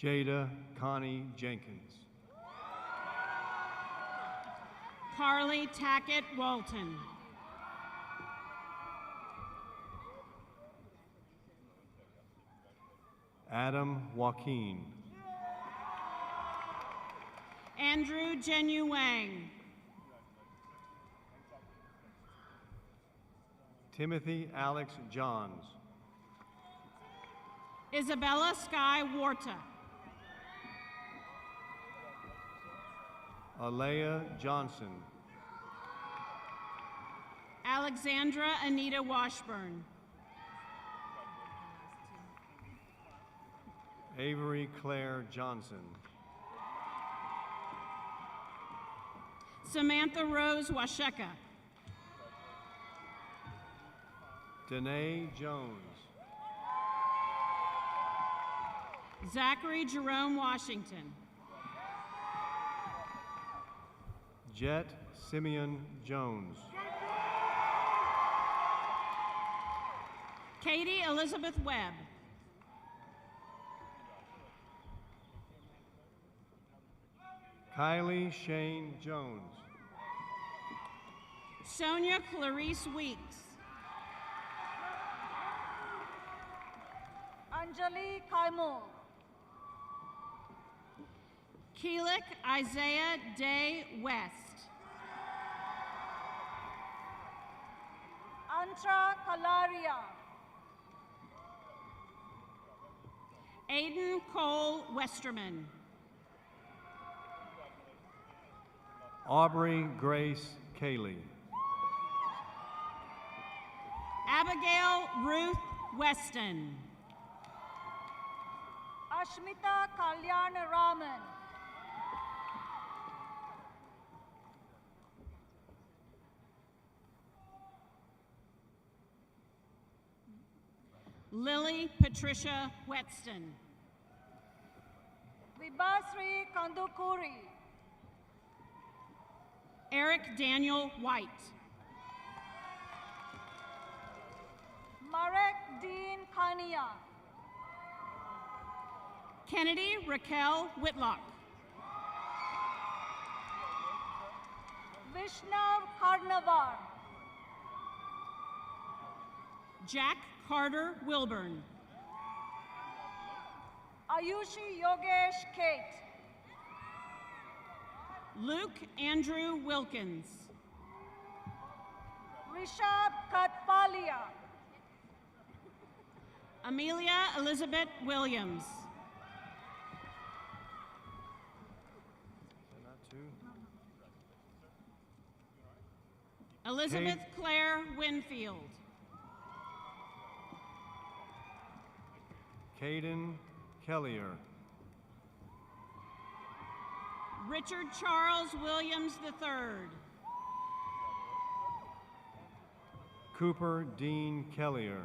Jada Connie Jenkins.
Carly Tackett Walton.
Adam Joaquin.
Andrew Genu Wang.
Timothy Alex Johns.
Isabella Sky Warta.
Alea Johnson.
Alexandra Anita Washburn.
Avery Claire Johnson.
Samantha Rose Washeka.
Danae Jones.
Zachary Jerome Washington.
Jet Simeon Jones.
Katie Elizabeth Webb.
Kylie Shane Jones.
Sonia Clarice Weeks.
Anjali Kaimul.
Keelik Isaiah Day West.
Antra Kalaria.
Aiden Cole Westerman.
Aubrey Grace Cayley.
Abigail Ruth Weston.
Ashmita Kalyana Raman.
Lily Patricia Wetston.
Vibhasri Kandukuri.
Eric Daniel White.
Marek Dean Khania.
Kennedy Raquel Whitlock.
Vishnav Karnavar.
Jack Carter Wilburn.
Ayushi Yogesh Kate.
Luke Andrew Wilkins.
Rishab Katpalia.
Amelia Elizabeth Williams.
Not two.
Elizabeth Claire Winfield.
Caden Kellier.
Richard Charles Williams III.
Cooper Dean Kellier.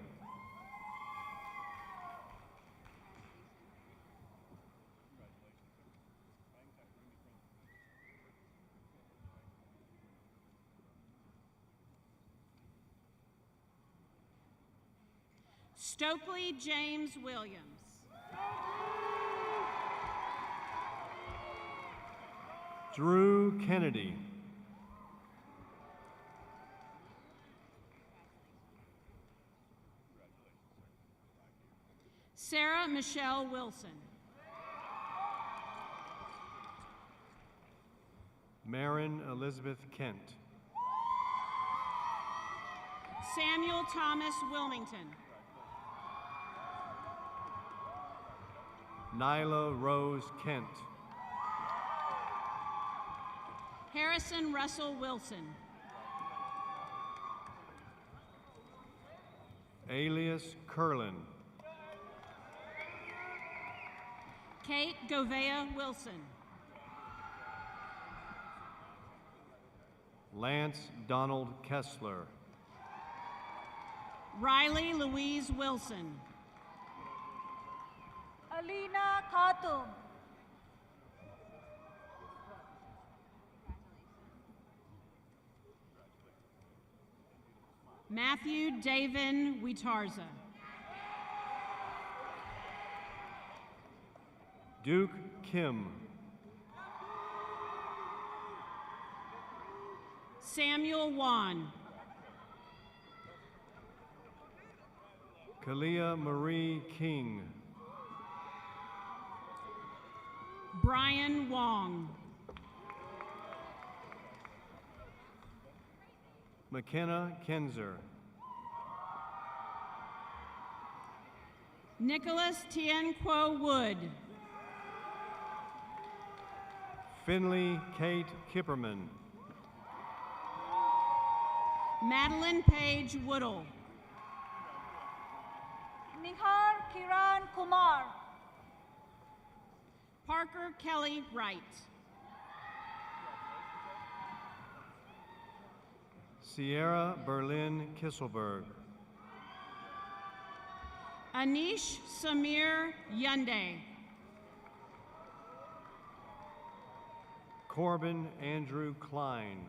Stokely James Williams.
Drew Kennedy.
Sarah Michelle Wilson.
Marin Elizabeth Kent.
Samuel Thomas Wilmington.
Nyla Rose Kent.
Harrison Russell Wilson.
Alias Curlin.
Kate Govea Wilson.
Lance Donald Kessler.
Riley Louise Wilson.
Alina Khatum.
Matthew Davin Witarza.
Duke Kim.
Samuel Wan.
Kalia Marie King.
Brian Wong.
McKenna Kenzer.
Nicholas Tien Quo Wood.
Finley Kate Kipperman.
Madeline Page Woodall.
Nihar Kiran Kumar.
Parker Kelly Wright.
Sierra Berlin Kisselberg.
Anish Samir Yunde.
Corbin Andrew Klein.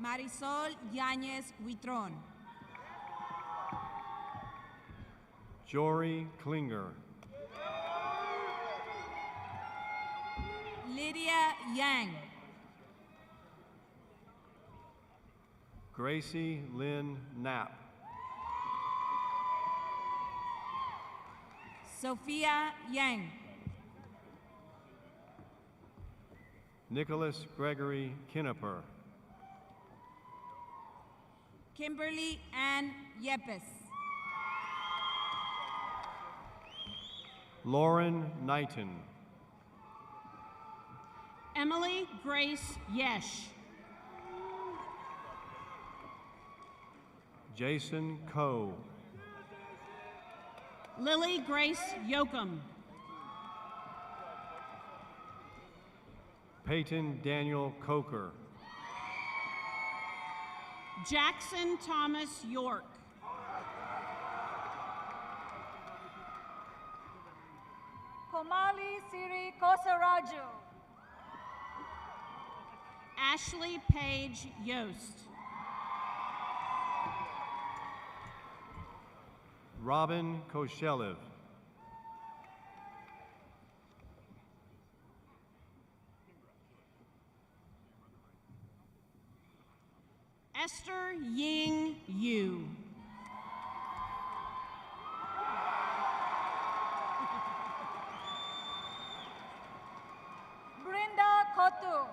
Marisol Yáñez Huitrón.
Jory Klinger.
Lydia Yang.
Gracie Lynn Knapp.
Sophia Yang.
Nicholas Gregory Kinneper.
Kimberly Ann Yepes.
Lauren Knighton.
Emily Grace Yesh.
Jason Coe.
Lily Grace Yoakum.
Peyton Daniel Coker.
Jackson Thomas York.
Komali Siri Kosaraju.
Ashley Page Yost.
Robin Koshelev.
Esther Ying Yu.
Brinda Kotu.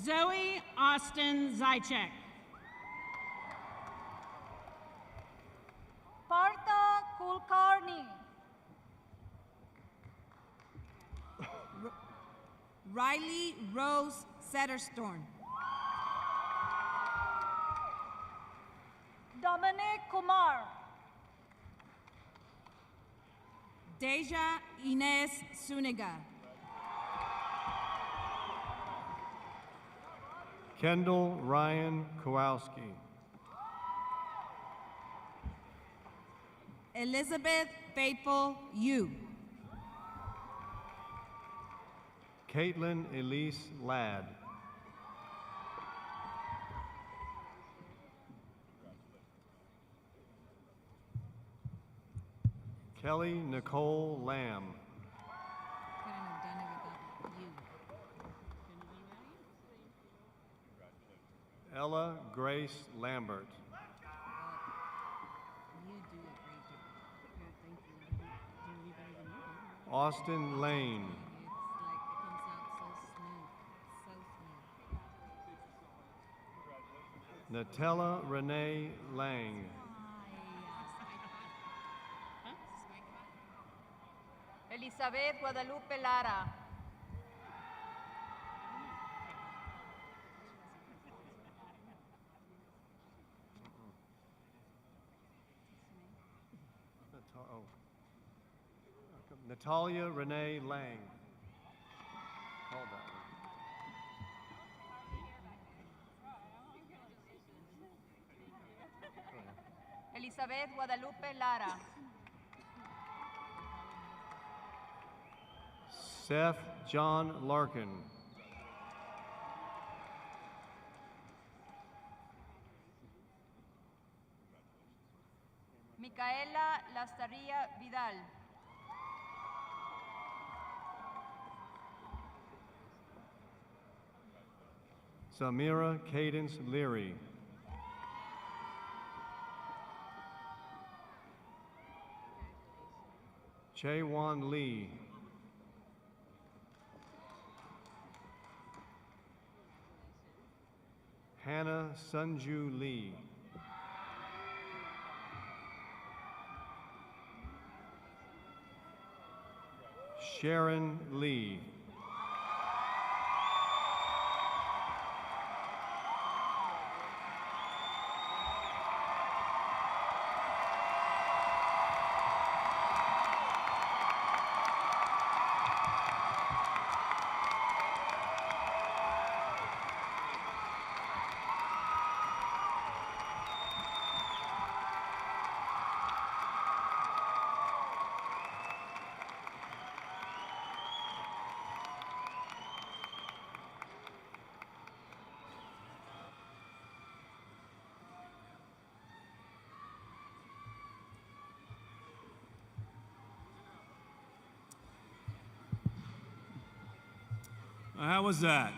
Zoe Austin Zychek.
Partha Kulkarni.
Riley Rose Setterstorm.
Dominic Kumar.
Deja Inez Suniga.
Kendall Ryan Kowalski.
Elizabeth Faithful Yu.
Caitlin Elise Ladd. Kelly Nicole Lamb.
Couldn't have done it without you.
Ella Grace Lambert.
You do a great job.
Austin Lane.
It's like it comes out so smooth. So smooth.
Natella Renee Lang.
Elizabeth Guadalupe Lara.
Natalia Renee Lang. Hold that.
Elizabeth Guadalupe Lara.
Seth John Larkin.
Micaela Lastarria Vidal.
Samira Cadence Leary. Chaewon Lee. Hannah Sunju Lee. Sharon Lee.
How was that?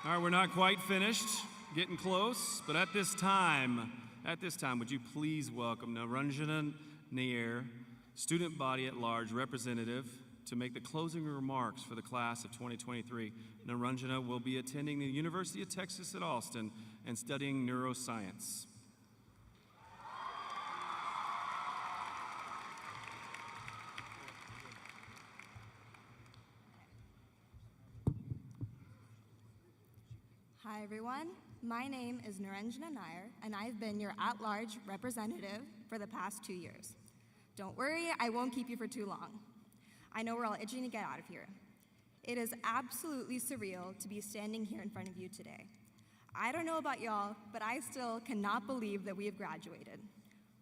All right, we're not quite finished, getting close, but at this time, would you please welcome Naranjana Nair, student body at large representative, to make the closing remarks for the class of 2023. Naranjana will be attending the University of Texas at Austin and studying neuroscience.
Hi everyone, my name is Naranjana Nair, and I've been your at-large representative for the past 2 years. Don't worry, I won't keep you for too long. I know we're all itching to get out of here. It is absolutely surreal to be standing here in front of you today. I don't know about y'all, but I still cannot believe that we have graduated.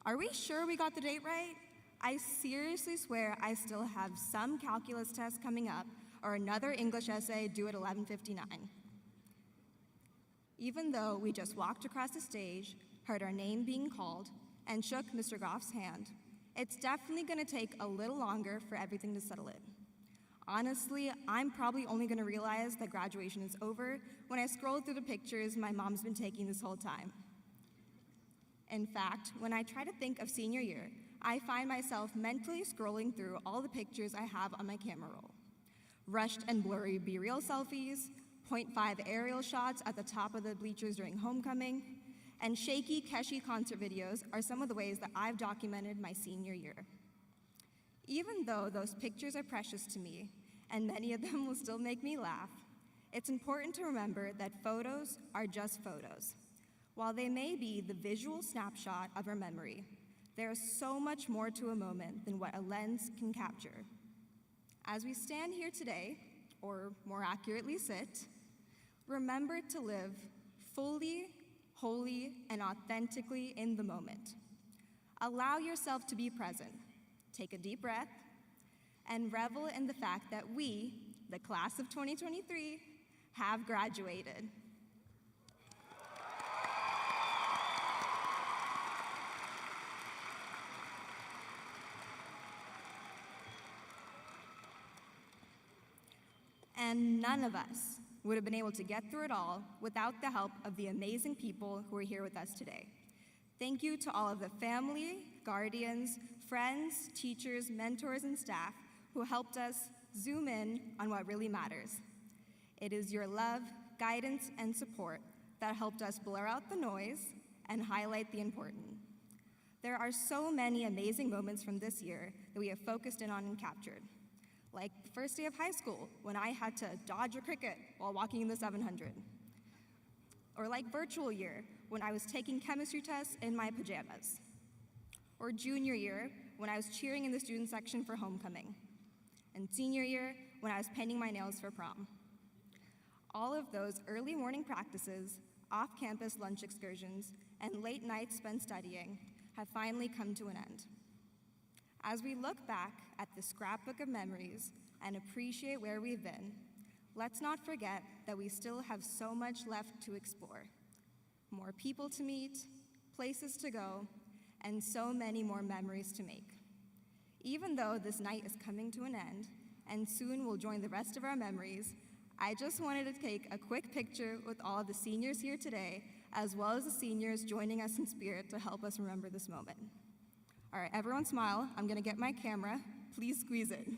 Are we sure we got the date right? I seriously swear I still have some calculus test coming up or another English essay due at 11:59. Even though we just walked across the stage, heard our name being called, and shook Mr. Goff's hand. It's definitely going to take a little longer for everything to settle in. Honestly, I'm probably only going to realize that graduation is over when I scroll through the pictures my mom's been taking this whole time. In fact, when I try to think of senior year, I find myself mentally scrolling through all the pictures I have on my camera roll. Rushed and blurry BeReal selfies, 0.5 aerial shots at the top of the bleachers during homecoming, and shaky Keshi concert videos are some of the ways that I've documented my senior year. Even though those pictures are precious to me, and many of them will still make me laugh, it's important to remember that photos are just photos. While they may be the visual snapshot of our memory, there is so much more to a moment than what a lens can capture. As we stand here today, or more accurately sit, remember to live fully, wholly, and authentically in the moment. Allow yourself to be present. Take a deep breath and revel in the fact that we, the class of 2023, have graduated. And none of us would have been able to get through it all without the help of the amazing people who are here with us today. Thank you to all of the family, guardians, friends, teachers, mentors, and staff who helped us zoom in on what really matters. It is your love, guidance, and support that helped us blur out the noise and highlight the important. There are so many amazing moments from this year that we have focused in on and captured. Like the first day of high school, when I had to dodge a cricket while walking in the 700. Or like virtual year, when I was taking chemistry tests in my pajamas. Or junior year, when I was cheering in the student section for homecoming. And senior year, when I was painting my nails for prom. All of those early morning practices, off-campus lunch excursions, and late nights spent studying have finally come to an end. As we look back at the scrapbook of memories and appreciate where we've been, let's not forget that we still have so much left to explore. More people to meet, places to go, and so many more memories to make. Even though this night is coming to an end, and soon we'll join the rest of our memories, I just wanted to take a quick picture with all of the seniors here today, as well as the seniors joining us in spirit to help us remember this moment. All right, everyone smile. I'm gonna get my camera. Please squeeze it.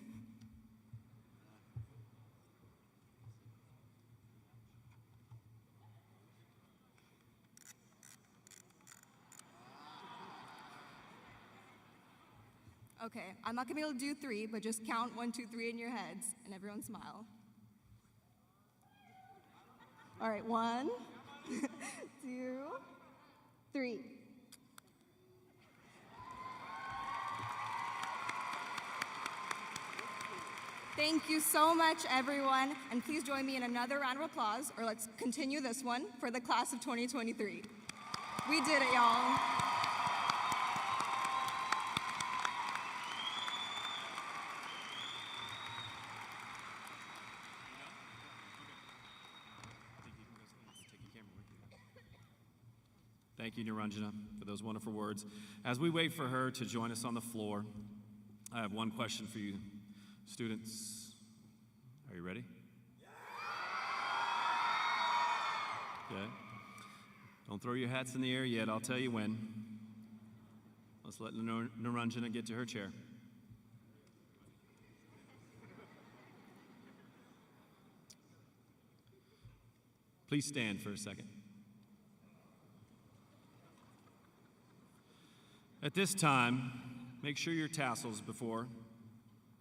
Okay, I'm not gonna be able to do 3, but just count 1, 2, 3 in your heads, and everyone smile. All right, 1, 2, 3. Thank you so much, everyone, and please join me in another round of applause, or let's continue this one for the class of 2023. We did it, y'all.
Thank you, Niranjana, for those wonderful words. As we wait for her to join us on the floor, I have one question for you, students. Are you ready? Okay. Don't throw your hats in the air yet. I'll tell you when. Let's let Niranjana get to her chair. Please stand for a second. At this time, make sure your tassels before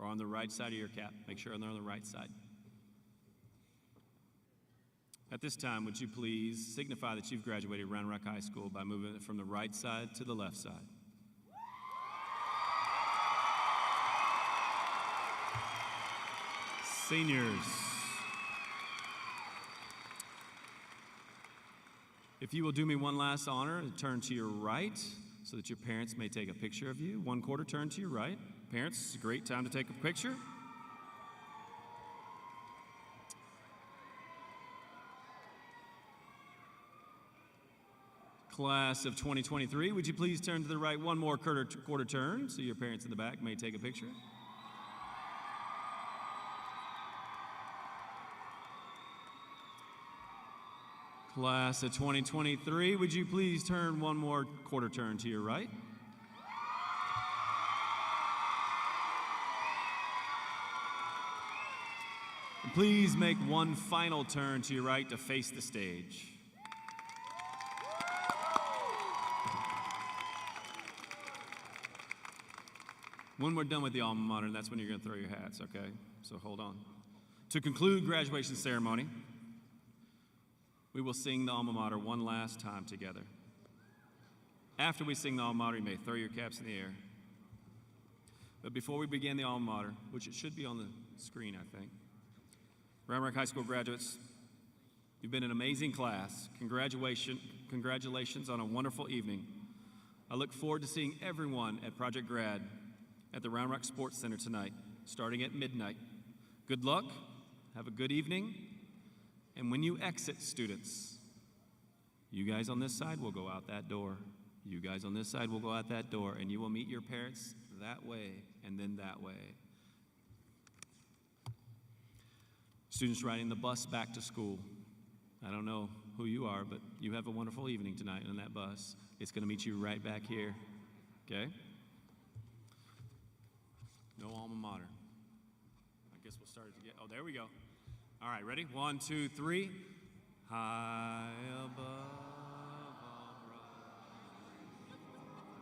are on the right side of your cap. Make sure they're on the right side. At this time, would you please signify that you've graduated Round Rock High School by moving it from the right side to the left side. Seniors, if you will do me one last honor and turn to your right so that your parents may take a picture of you. 1/4 turn to your right. Parents, it's a great time to take a picture. Class of 2023, would you please turn to the right one more quarter turn so your parents in the back may take a picture? Class of 2023, would you please turn one more quarter turn to your right? And please make one final turn to your right to face the stage. When we're done with the alma mater, that's when you're going to throw your hats, okay? So hold on. To conclude graduation ceremony, we will sing the alma mater one last time together. After we sing the alma mater, you may throw your caps in the air. But before we begin the alma mater, which it should be on the screen, I think, Round Rock High School graduates, you've been an amazing class. Congratulations on a wonderful evening. I look forward to seeing everyone at Project Grad at the Round Rock Sports Center tonight, starting at midnight. Good luck, have a good evening, and when you exit, students, you guys on this side will go out that door. You guys on this side will go out that door, and you will meet your parents that way and then that way. Students riding the bus back to school, I don't know who you are, but you have a wonderful evening tonight on that bus. It's going to meet you right back here, okay? No alma mater. I guess we'll start it again. Oh, there we go. All right, ready? 1, 2, 3. High above all rising.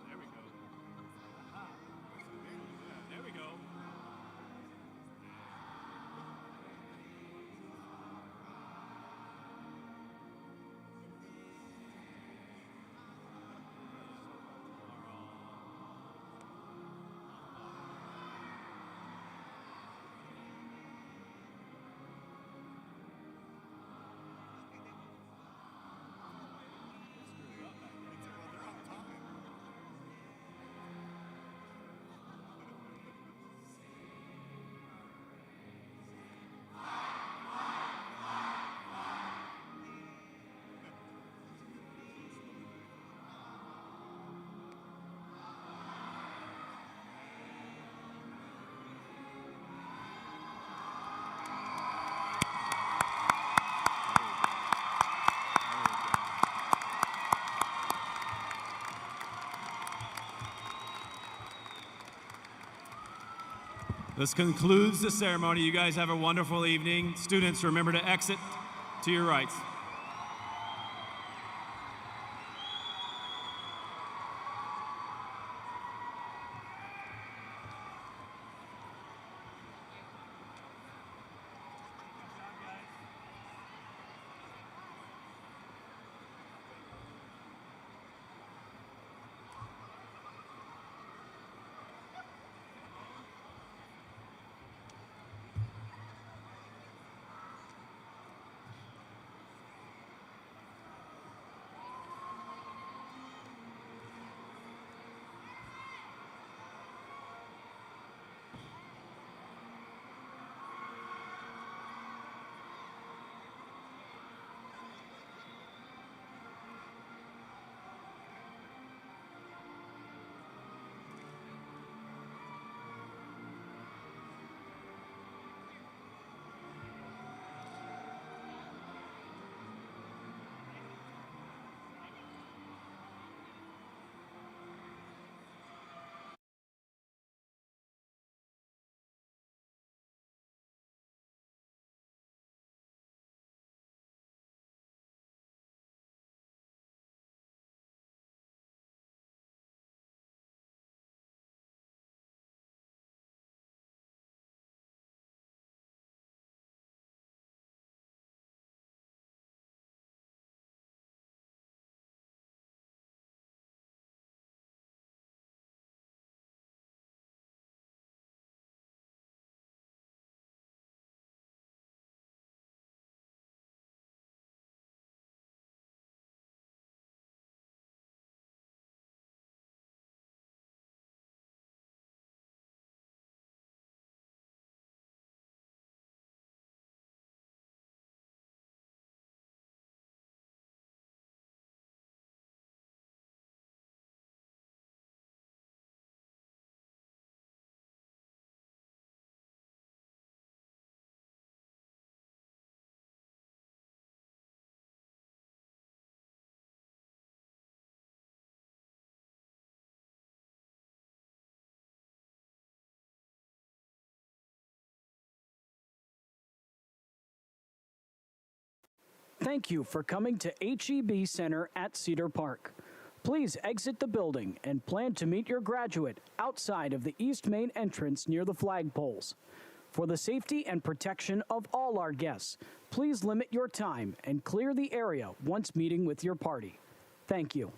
There we go. There we go. This concludes the ceremony. You guys have a wonderful evening. Students, remember to exit to your rights.
Thank you for coming to HEB Center at Cedar Park. Please exit the building and plan to meet your graduate outside of the East Main entrance near the flagpoles. For the safety and protection of all our guests, please limit your time and clear the area once meeting with your party. Thank you.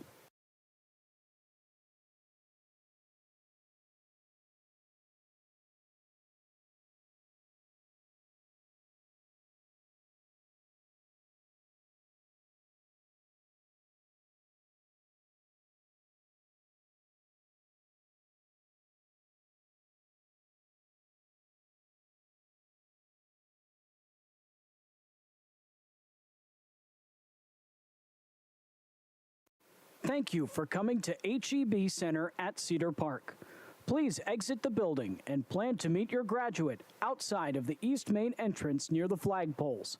Thank you for coming to HEB Center at Cedar Park. Please exit the building and plan to meet your graduate outside of the East Main entrance near the flagpoles.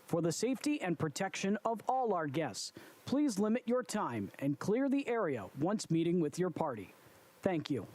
For the safety and protection of all our guests, please limit your time and clear the area once meeting with your party. Thank you.